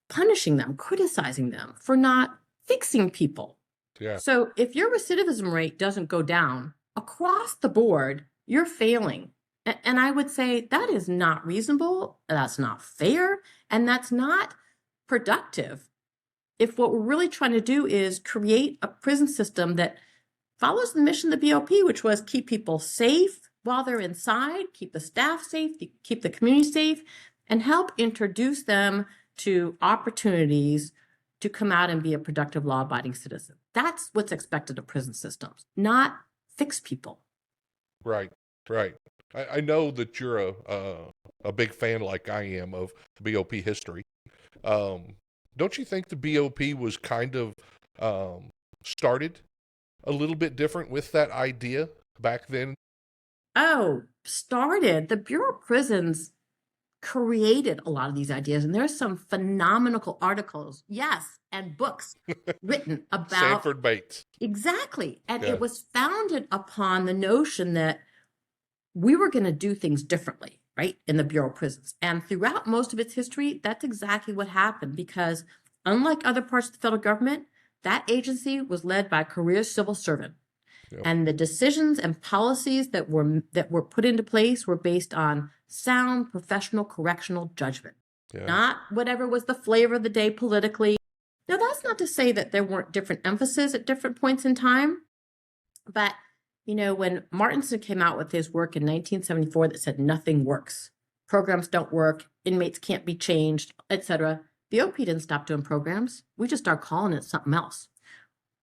punishing them, criticizing them for not fixing people. Yeah. So if your recidivism rate doesn't go down across the board, you're failing. And I would say that is not reasonable, that's not fair, and that's not productive. If what we're really trying to do is create a prison system that follows the mission of the BOP, which was keep people safe while they're inside, keep the staff safe, keep the community safe, and help introduce them to opportunities to come out and be a productive law-abiding citizen. That's what's expected of prison systems, not fix people. Right, right. I know that you're a big fan, like I am, of BOP history. Don't you think the BOP was kind of started a little bit different with that idea back then? Oh, started. The Bureau of Prisons created a lot of these ideas, and there's some phenomenal articles, yes, and books written about Sanford Bates. Exactly. And Yeah. It was founded upon the notion that we were going to do things differently, right, in the Bureau of Prisons. And throughout most of its history, that's exactly what happened, because unlike other parts of the federal government, that agency was led by a career civil servant. Yep. And the decisions and policies that were put into place were based on sound professional correctional judgment, Yeah. not whatever was the flavor of the day politically. Now, that's not to say that there weren't different emphasis at different points in time, but when Martinson came out with his work in 1974 that said nothing works, programs don't work, inmates can't be changed, etc., BOP didn't stop doing programs. We just started calling it something else.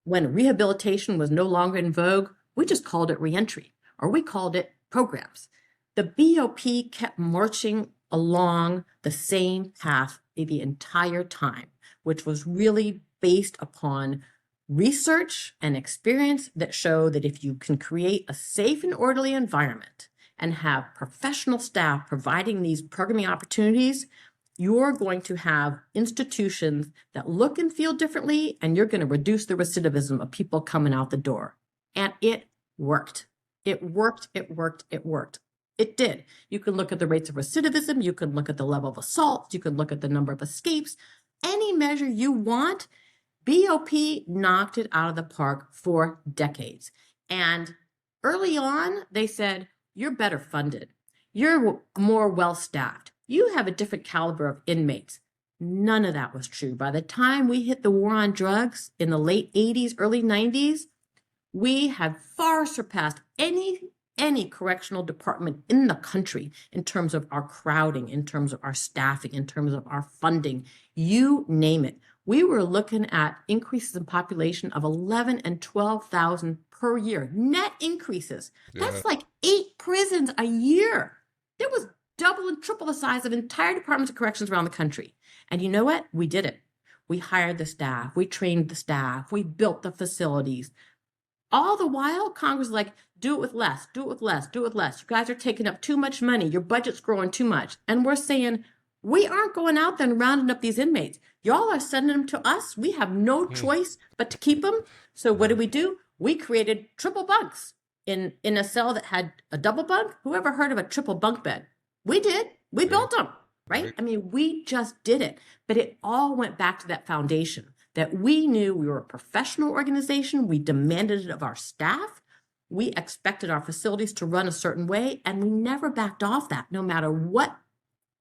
When rehabilitation was no longer in vogue, we just called it reentry, or we called it programs. The BOP kept marching along the same path the entire time, which was really based upon research and experience that show that if you can create a safe and orderly environment and have professional staff providing these programming opportunities, you're going to have institutions that look and feel differently, and you're going to reduce the recidivism of people coming out the door. And it worked. It worked, it worked, it worked. It did. You can look at the rates of recidivism, you can look at the level of assaults, you can look at the number of escapes, any measure you want. BOP knocked it out of the park for decades. And early on, they said, you're better funded. You're more well-staffed. You have a different caliber of inmates. None of that was true. By the time we hit the war on drugs in the late 80s, early 90s, we had far surpassed any correctional department in the country in terms of our crowding, in terms of our staffing, in terms of our funding, you name it. We were looking at increases in population of 11 and 12,000 per year, net increases. Yeah. That's like 8 prisons a year. There was double and triple the size of entire departments of corrections around the country. And you know what? We did it. We hired the staff, we trained the staff, we built the facilities. All the while, Congress is like, do it with less, do it with less, do it with less. You guys are taking up too much money. Your budget's growing too much. And we're saying, we aren't going out there and rounding up these inmates. Y'all are sending them to us. We have no choice but to keep them. So what do? we created triple bunks in a cell that had a double bunk. Whoever heard of a triple bunk bed? We did. We built them, right? I mean, we just did it. But it all went back to that foundation that we knew we were a professional organization. We demanded it of our staff. We expected our facilities to run a certain way, and we never backed off that, no matter what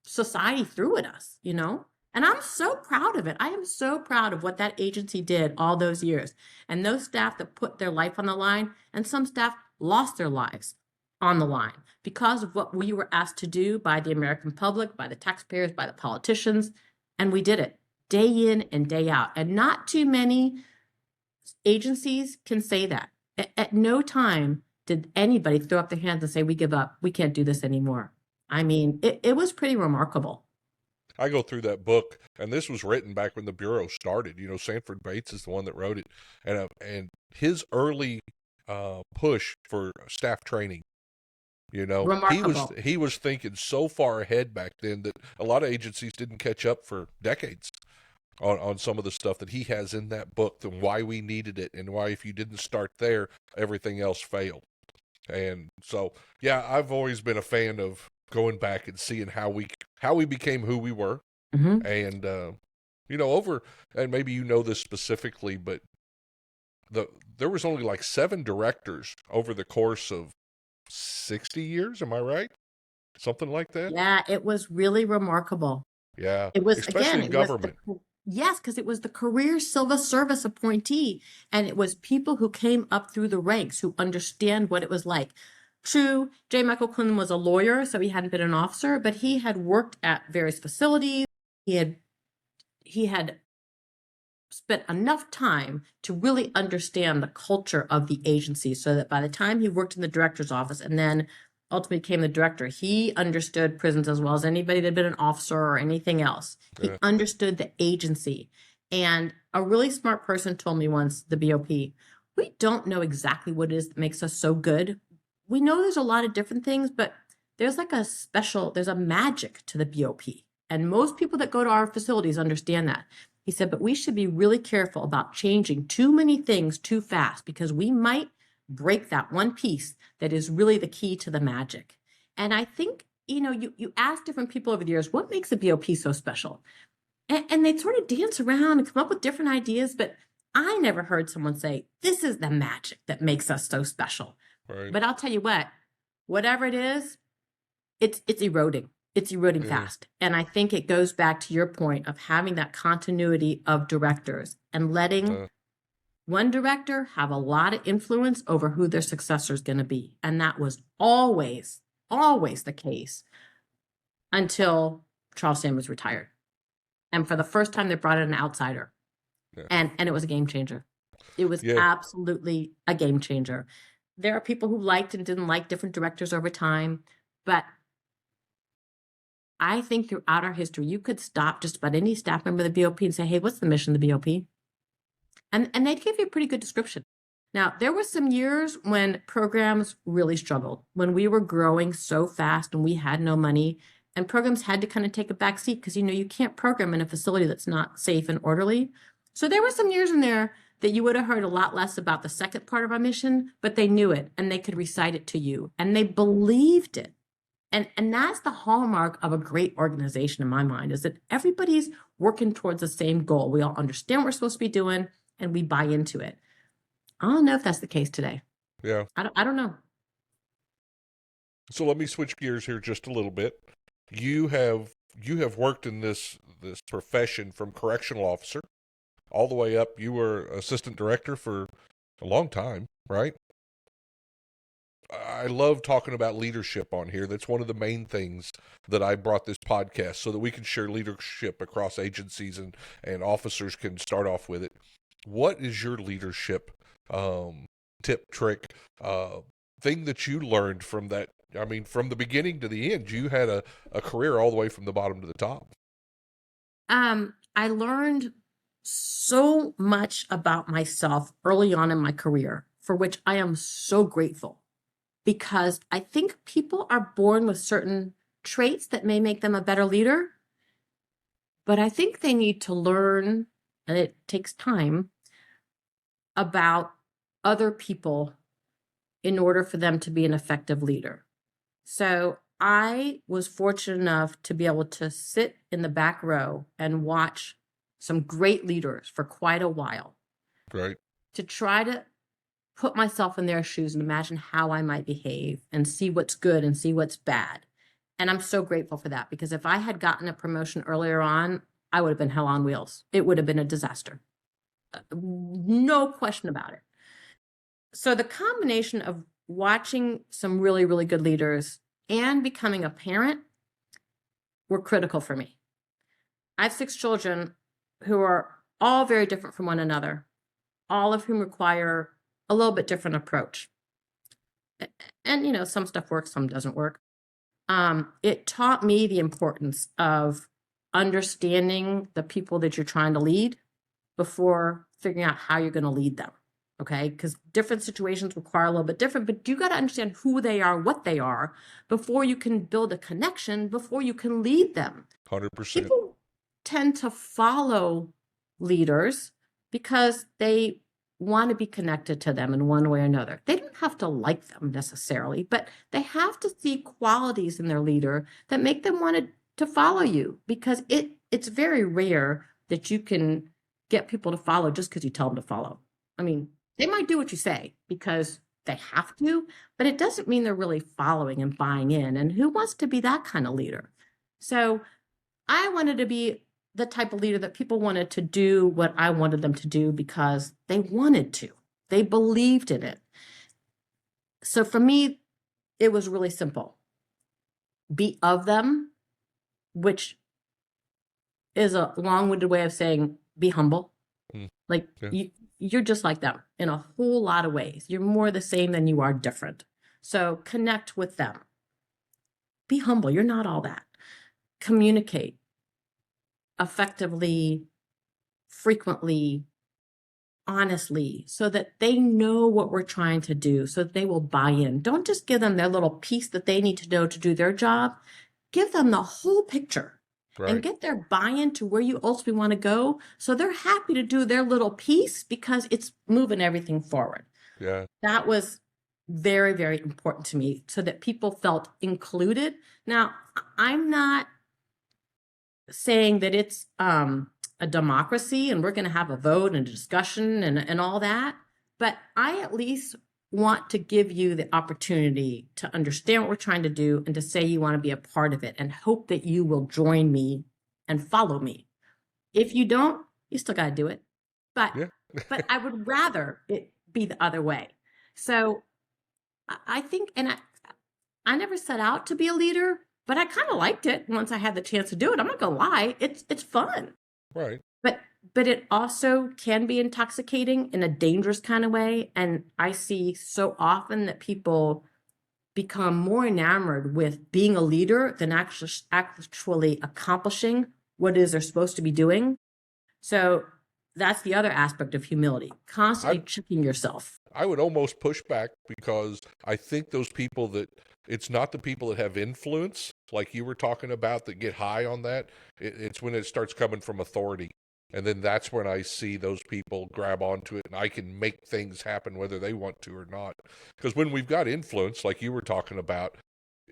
society threw at us, you know? And I'm so proud of it. I am so proud of what that agency did all those years. And those staff that put their life on the line, and some staff lost their lives on the line because of what we were asked to do by the American public, by the taxpayers, by the politicians. And we did it day in and day out. And not too many agencies can say that. At no time did anybody throw up their hands and say, we give up, we can't do this anymore. I mean, it was pretty remarkable. I go through that book, and this was written back when the Bureau started. You know, Sanford Bates is the one that wrote it, and his early push for staff training. You know, Remarkable. he was thinking so far ahead back then that a lot of agencies didn't catch up for decades on some of the stuff that he has in that book, and why we needed it, and why if you didn't start there, everything else failed. And so, yeah, I've always been a fan of going back and seeing how we became who we were. Mm-hmm. And you know, and maybe you know this specifically, but there was only like 7 directors over the course of 60 years, am I right? Something like that? Yeah, it was really remarkable. Yeah, It was, especially again, in it was government. yes, because it was the career civil service appointee, and it was people who came up through the ranks who understand what it was like. True, J. Michael Clinton was a lawyer, so he hadn't been an officer, but he had worked at various facilities. He had spent enough time to really understand the culture of the agency, so that by the time he worked in the director's office and then ultimately became the director, he understood prisons as well as anybody that had been an officer or anything else. He understood the agency. And a really smart person told me once, the BOP, we don't know exactly what it is that makes us so good. We know there's a lot of different things, but there's a magic to the BOP. And most people that go to our facilities understand that. He said, but we should be really careful about changing too many things too fast, because we might break that one piece that is really the key to the magic. And I think, you know, you ask different people over the years, what makes the BOP so special? And they sort of dance around and come up with different ideas, but I never heard someone say, this is the magic that makes us so special. Right. But I'll tell you what, whatever it is, it's eroding. It's eroding fast. And I think it goes back to your point of having that continuity of directors and letting one director have a lot of influence over who their successor is going to be. And that was always the case until Charles Sanders retired. And for the first time, they brought in an outsider. And it was a game changer. It was absolutely a game changer. There are people who liked and didn't like different directors over time, but I think throughout our history, you could stop just about any staff member of the BOP and say, hey, what's the mission of the BOP? And they'd give you a pretty good description. Now, there were some years when programs really struggled, when we were growing so fast and we had no money, and programs had to kind of take a back seat because, you know, you can't program in a facility that's not safe and orderly. So there were some years in there that you would have heard a lot less about the second part of our mission, but they knew it and they could recite it to you and they believed it. And that's the hallmark of a great organization in my mind, is that everybody's working towards the same goal. We all understand what we're supposed to be doing and we buy into it. I don't know if that's the case today. Yeah. I don't know. So let me switch gears here just a little bit. You have worked in this profession from correctional officer all the way up. You were assistant director for a long time, right? I love talking about leadership on here. That's one of the main things that I brought this podcast, so that we can share leadership across agencies and officers can start off with it. What is your leadership tip, trick, thing that you learned from that? I mean, from the beginning to the end, you had a career all the way from the bottom to the top. I learned so much about myself early on in my career, for which I am so grateful. Because I think people are born with certain traits that may make them a better leader, but I think they need to learn, and it takes time, about other people in order for them to be an effective leader. So I was fortunate enough to be able to sit in the back row and watch some great leaders for quite a while. Right. To try to put myself in their shoes and imagine how I might behave and see what's good and see what's bad. And I'm so grateful for that, because if I had gotten a promotion earlier on, I would have been hell on wheels. It would have been a disaster. No question about it. So the combination of watching some really, really good leaders and becoming a parent were critical for me. I have 6 children who are all very different from one another, all of whom require a little bit different approach. And some stuff works, some doesn't work. It taught me the importance of understanding the people that you're trying to lead before figuring out how you're going to lead them. Okay, because different situations require a little bit different, but you got to understand who they are, what they are, before you can build a connection, before you can lead them. 100%. People tend to follow leaders because they want to be connected to them in one way or another. They don't have to like them necessarily, but they have to see qualities in their leader that make them want to follow you, because it's very rare that you can get people to follow just because you tell them to follow. I mean, they might do what you say because they have to, but it doesn't mean they're really following and buying in. And who wants to be that kind of leader? So I wanted to be the type of leader that people wanted to do what I wanted them to do because they wanted to. They believed in it. So for me, it was really simple. Be of them, which is a long-winded way of saying be humble. Like Yeah. you're just like them in a whole lot of ways. You're more the same than you are different. So connect with them. Be humble. You're not all that. Communicate effectively, frequently, honestly, so that they know what we're trying to do, so that they will buy in. Don't just give them their little piece that they need to know to do their job. Give them the whole picture. Right. And get their buy-in to where you ultimately want to go, so they're happy to do their little piece because it's moving everything forward. Yeah. That was very, very important to me, so that people felt included. Now, I'm not saying that it's a democracy and we're going to have a vote and a discussion and all that, but I at least want to give you the opportunity to understand what we're trying to do and to say you want to be a part of it, and hope that you will join me and follow me. If you don't, you still got to do it. But Yeah. but I would rather it be the other way. So I think, and I never set out to be a leader, but I kind of liked it once I had the chance to do it. I'm not gonna lie, it's fun. Right. But it also can be intoxicating in a dangerous kind of way. And I see so often that people become more enamored with being a leader than actually accomplishing what it is they're supposed to be doing. So that's the other aspect of humility, constantly checking yourself. I would almost push back, because I think those people that it's not the people that have influence, like you were talking about, that get high on that. It's when it starts coming from authority. And then that's when I see those people grab onto it, and I can make things happen whether they want to or not. Because when we've got influence, like you were talking about,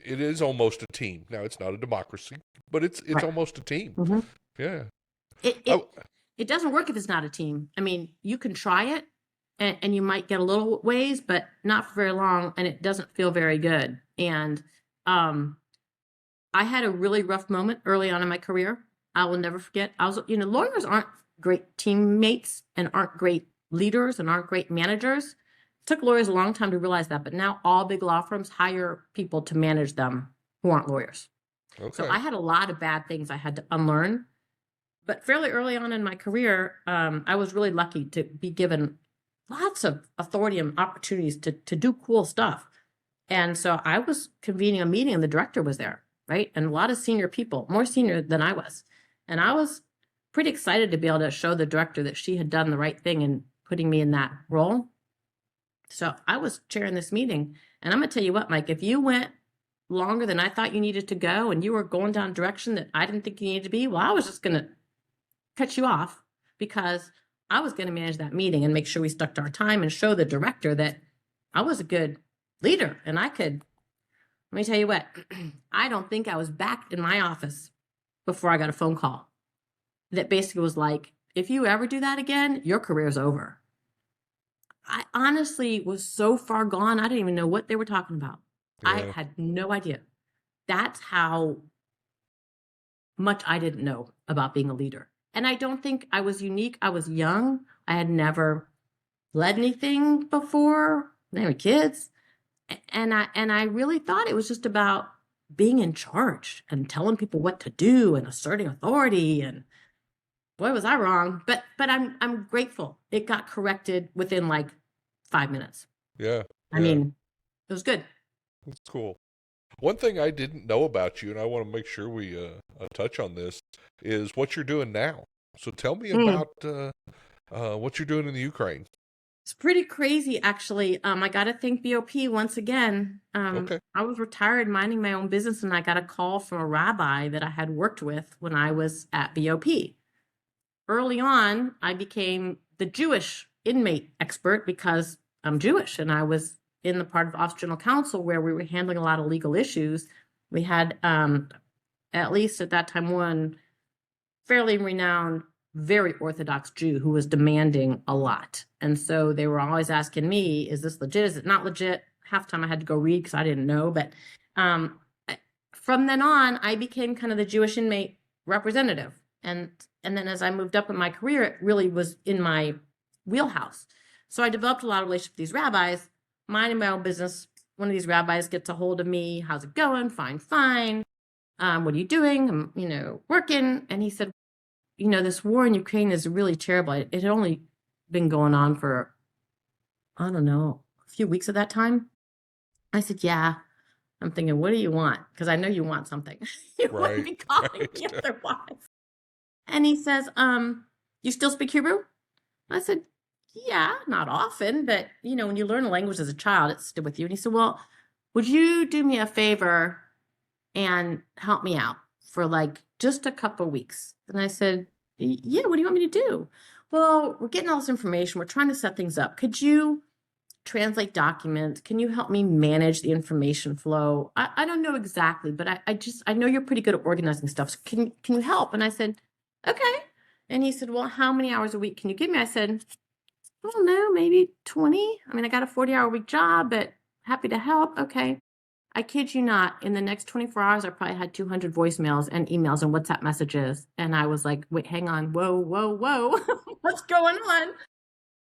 it is almost a team. Now, it's not a democracy, but it's Right. almost a team. Mm-hmm. Yeah. It doesn't work if it's not a team. I mean, you can try it and you might get a little ways, but not for very long, and it doesn't feel very good. And I had a really rough moment early on in my career. I will never forget. Lawyers aren't great teammates and aren't great leaders and aren't great managers. It took lawyers a long time to realize that, but now all big law firms hire people to manage them who aren't lawyers. Okay. So I had a lot of bad things I had to unlearn. But fairly early on in my career, I was really lucky to be given lots of authority and opportunities to do cool stuff. And so I was convening a meeting and the director was there, right? And a lot of senior people, more senior than I was. And I was pretty excited to be able to show the director that she had done the right thing in putting me in that role. So I was chairing this meeting, and I'm going to tell you what, Mike, if you went longer than I thought you needed to go and you were going down a direction that I didn't think you needed to be, well, I was just going to cut you off, because I was going to manage that meeting and make sure we stuck to our time and show the director that I was a good leader and I could. Let me tell you what, I don't think I was back in my office before I got a phone call that basically was like, if you ever do that again, your career's over. I honestly was so far gone, I didn't even know what they were talking about. I Yeah. had no idea. That's how much I didn't know about being a leader. And I don't think I was unique. I was young. I had never led anything before, never kids. And I really thought it was just about being in charge and telling people what to do and asserting authority. And boy, was I wrong. But I'm grateful. It got corrected within like 5 minutes. Yeah. I Yeah. mean, it was good. That's cool. One thing I didn't know about you, and I want to make sure we touch on this, is what you're doing now. So tell me Mm. about what you're doing in the Ukraine. It's pretty crazy, actually. I got to thank BOP once again. Okay. I was retired minding my own business, and I got a call from a rabbi that I had worked with when I was at BOP. Early on, I became the Jewish inmate expert because I'm Jewish, and I was in the part of Office General Counsel where we were handling a lot of legal issues. We had, at least at that time, one fairly renowned, very Orthodox Jew who was demanding a lot. And so they were always asking me, is this legit? Is it not legit? Half the time I had to go read because I didn't know. But from then on, I became kind of the Jewish inmate representative. And then as I moved up in my career, it really was in my wheelhouse. So I developed a lot of relationships with these rabbis, minding my own business. One of these rabbis gets a hold of me. How's it going? Fine, fine. What are you doing? I'm, working. And he said, this war in Ukraine is really terrible. It had only been going on for, I don't know, a few weeks at that time. I said, yeah. I'm thinking, what do you want? Because I know you want something. You wouldn't Right. be calling Right. me otherwise. And he says, you still speak Hebrew? I said, yeah, not often, but when you learn a language as a child, it's still with you. And he said, well, would you do me a favor and help me out for like just a couple of weeks? And I said, yeah, what do you want me to do? Well, we're getting all this information. We're trying to set things up. Could you translate documents? Can you help me manage the information flow? I don't know exactly, but I know you're pretty good at organizing stuff. So can you help? And I said, okay. And he said, well, how many hours a week can you give me? I said, I don't know, maybe 20. I mean, I got a 40-hour-week job, but happy to help. Okay. I kid you not, in the next 24 hours, I probably had 200 voicemails and emails and WhatsApp messages. And I was like, wait, hang on. Whoa, whoa, whoa. What's going on?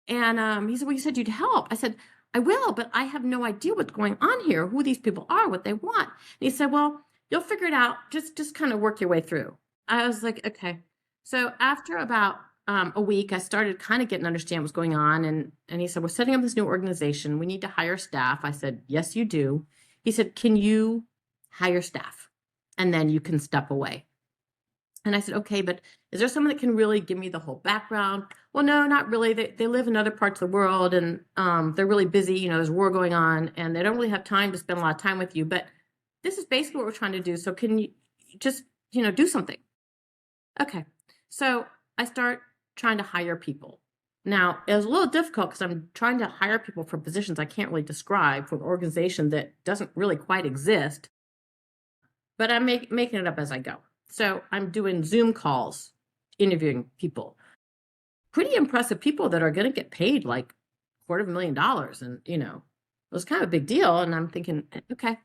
And he said, well, you said you'd help. I said, I will, but I have no idea what's going on here, who these people are, what they want. And he said, well, you'll figure it out. Just kind of work your way through. I was like, okay. So after about a week, I started kind of getting to understand what's going on. And he said, we're setting up this new organization. We need to hire staff. I said, yes, you do. He said, can you hire staff? And then you can step away. And I said, okay, but is there someone that can really give me the whole background? Well, no, not really. They live in other parts of the world and they're really busy. There's war going on and they don't really have time to spend a lot of time with you. But this is basically what we're trying to do. So can you just, do something? Okay. So I start trying to hire people. Now, it was a little difficult because I'm trying to hire people for positions I can't really describe for an organization that doesn't really quite exist. But I'm making it up as I go. So I'm doing Zoom calls, interviewing people. Pretty impressive people that are going to get paid like $250,000. And, it was kind of a big deal. And I'm thinking, okay.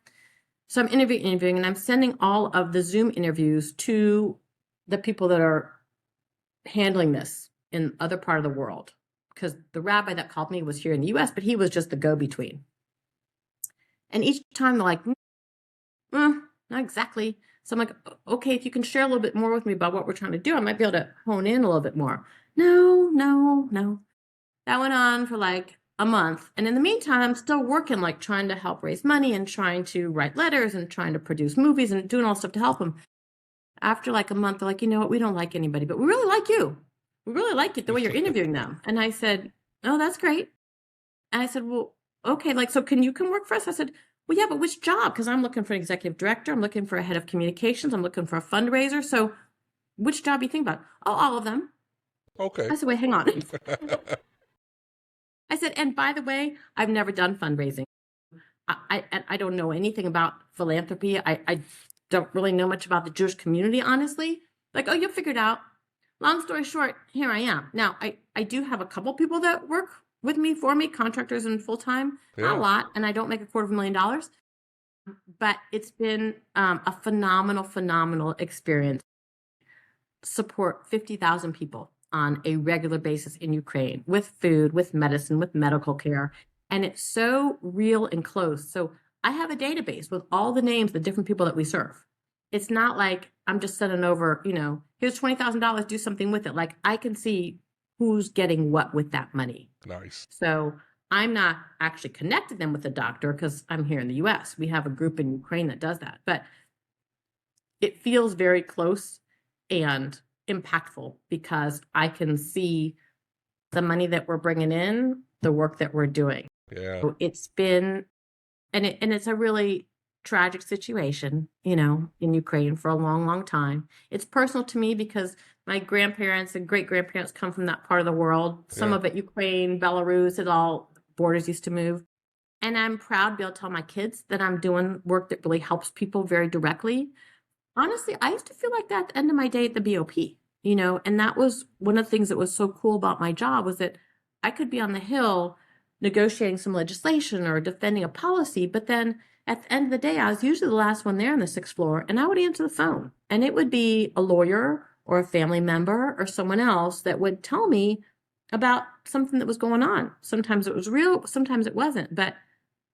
So I'm interviewing, and I'm sending all of the Zoom interviews to the people that are handling this in other part of the world. Because the rabbi that called me was here in the US, but he was just the go-between. And each time they're like, not exactly. So I'm like, okay, if you can share a little bit more with me about what we're trying to do, I might be able to hone in a little bit more. No. That went on for like a month. And in the meantime, I'm still working, like trying to help raise money and trying to write letters and trying to produce movies and doing all stuff to help them. After like a month, they're like, you know what, we don't like anybody, but we really like you. We really like it the way you're interviewing them. And I said, oh, that's great. And I said, well, okay, like, so can you come work for us? I said, well, yeah, but which job? Because I'm looking for an executive director. I'm looking for a head of communications. I'm looking for a fundraiser. So which job do you think about? Oh, all of them. Okay. I said, wait, hang on. I said, and by the way, I've never done fundraising. I don't know anything about philanthropy. I don't really know much about the Jewish community, honestly. Like, oh, you'll figure it out. Long story short, here I am. Now, I do have a couple people that work with me, for me, contractors and full time. Not a Yeah. lot, and I don't make $250,000. But it's been a phenomenal experience. Support 50,000 people on a regular basis in Ukraine with food, with medicine, with medical care. And it's so real and close. So I have a database with all the names, the different people that we serve. It's not like I'm just sending over, here's $20,000, do something with it. Like I can see who's getting what with that money. Nice. So I'm not actually connecting them with a doctor because I'm here in the US. We have a group in Ukraine that does that. But it feels very close and impactful because I can see the money that we're bringing in, the work that we're doing. Yeah. So it's been, and it's a really tragic situation, in Ukraine for a long time. It's personal to me because my grandparents and great grandparents come from that part of the world. Some of it Ukraine, Belarus, it all borders used to move. And I'm proud to be able to tell my kids that I'm doing work that really helps people very directly. Honestly, I used to feel like that at the end of my day at the BOP, and that was one of the things that was so cool about my job was that I could be on the Hill negotiating some legislation or defending a policy, but then at the end of the day, I was usually the last one there on the 6th floor, and I would answer the phone, and it would be a lawyer or a family member or someone else that would tell me about something that was going on. Sometimes it was real, sometimes it wasn't, but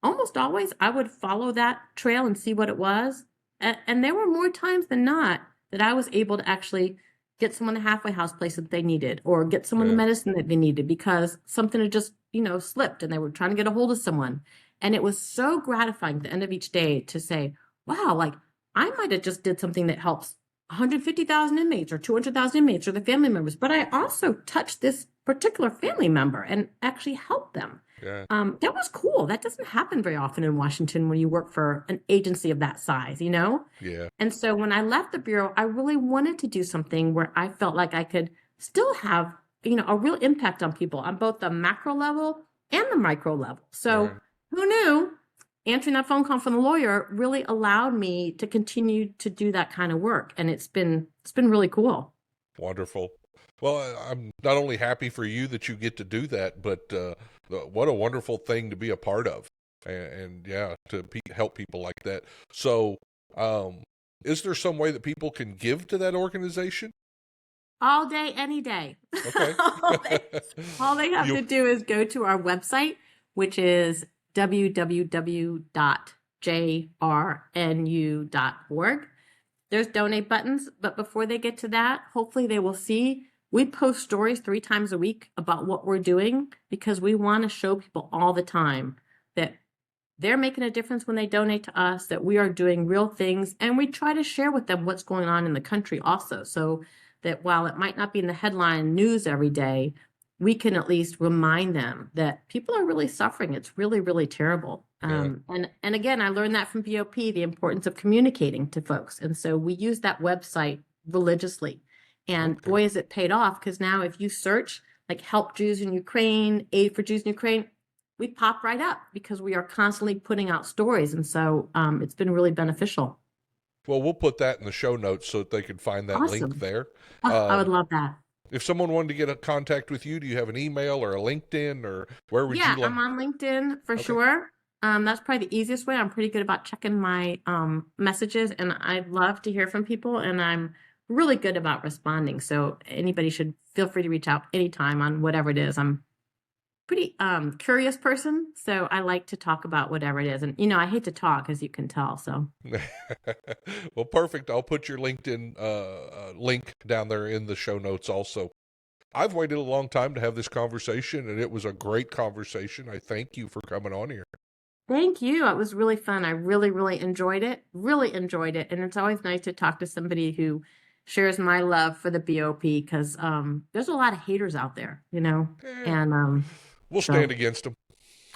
almost always I would follow that trail and see what it was. And there were more times than not that I was able to actually get someone a halfway house place that they needed or get someone the medicine that they needed because something had just, slipped and they were trying to get a hold of someone. And it was so gratifying at the end of each day to say, wow, like I might have just did something that helps 150,000 inmates or 200,000 inmates or the family members, but I also touched this particular family member and actually helped them. Yeah. That was cool. That doesn't happen very often in Washington when you work for an agency of that size, Yeah. And so when I left the Bureau, I really wanted to do something where I felt like I could still have, a real impact on people on both the macro level and the micro level. So who knew answering that phone call from the lawyer really allowed me to continue to do that kind of work. And it's been really cool. Wonderful. Well, I'm not only happy for you that you get to do that, but what a wonderful thing to be a part of, and to help people like that. So, is there some way that people can give to that organization? All day, any day. Okay. all they have to do is go to our website, which is www.jrnu.org. There's donate buttons, but before they get to that, hopefully they will see we post stories 3 times a week about what we're doing because we want to show people all the time that they're making a difference when they donate to us, that we are doing real things, and we try to share with them what's going on in the country also, so that while it might not be in the headline news every day, we can at least remind them that people are really suffering. It's really, really terrible. And again, I learned that from BOP, the importance of communicating to folks. And so we use that website religiously. And boy, is it paid off, because now if you search like help Jews in Ukraine, aid for Jews in Ukraine, we pop right up because we are constantly putting out stories. And so it's been really beneficial. Well, we'll put that in the show notes so that they can find that link there. I would love that. If someone wanted to get in contact with you, do you have an email or a LinkedIn, or where would you like? Yeah, I'm on LinkedIn for sure. That's probably the easiest way. I'm pretty good about checking my messages, and I'd love to hear from people, and I'm really good about responding. So anybody should feel free to reach out anytime on whatever it is. I'm pretty curious person, so I like to talk about whatever it is. And I hate to talk, as you can tell. So well, perfect. I'll put your LinkedIn link down there in the show notes also. I've waited a long time to have this conversation, and it was a great conversation. I thank you for coming on here. Thank you. It was really fun. I really, really enjoyed it. Really enjoyed it. And it's always nice to talk to somebody who shares my love for the BOP, because there's a lot of haters out there, and we'll stand against them.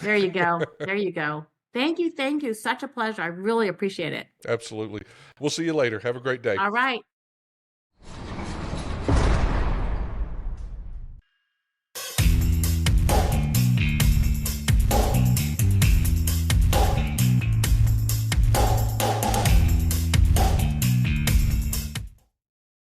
There you go. There you go. Thank you. Thank you. Such a pleasure. I really appreciate it. Absolutely. We'll see you later. Have a great day. All right.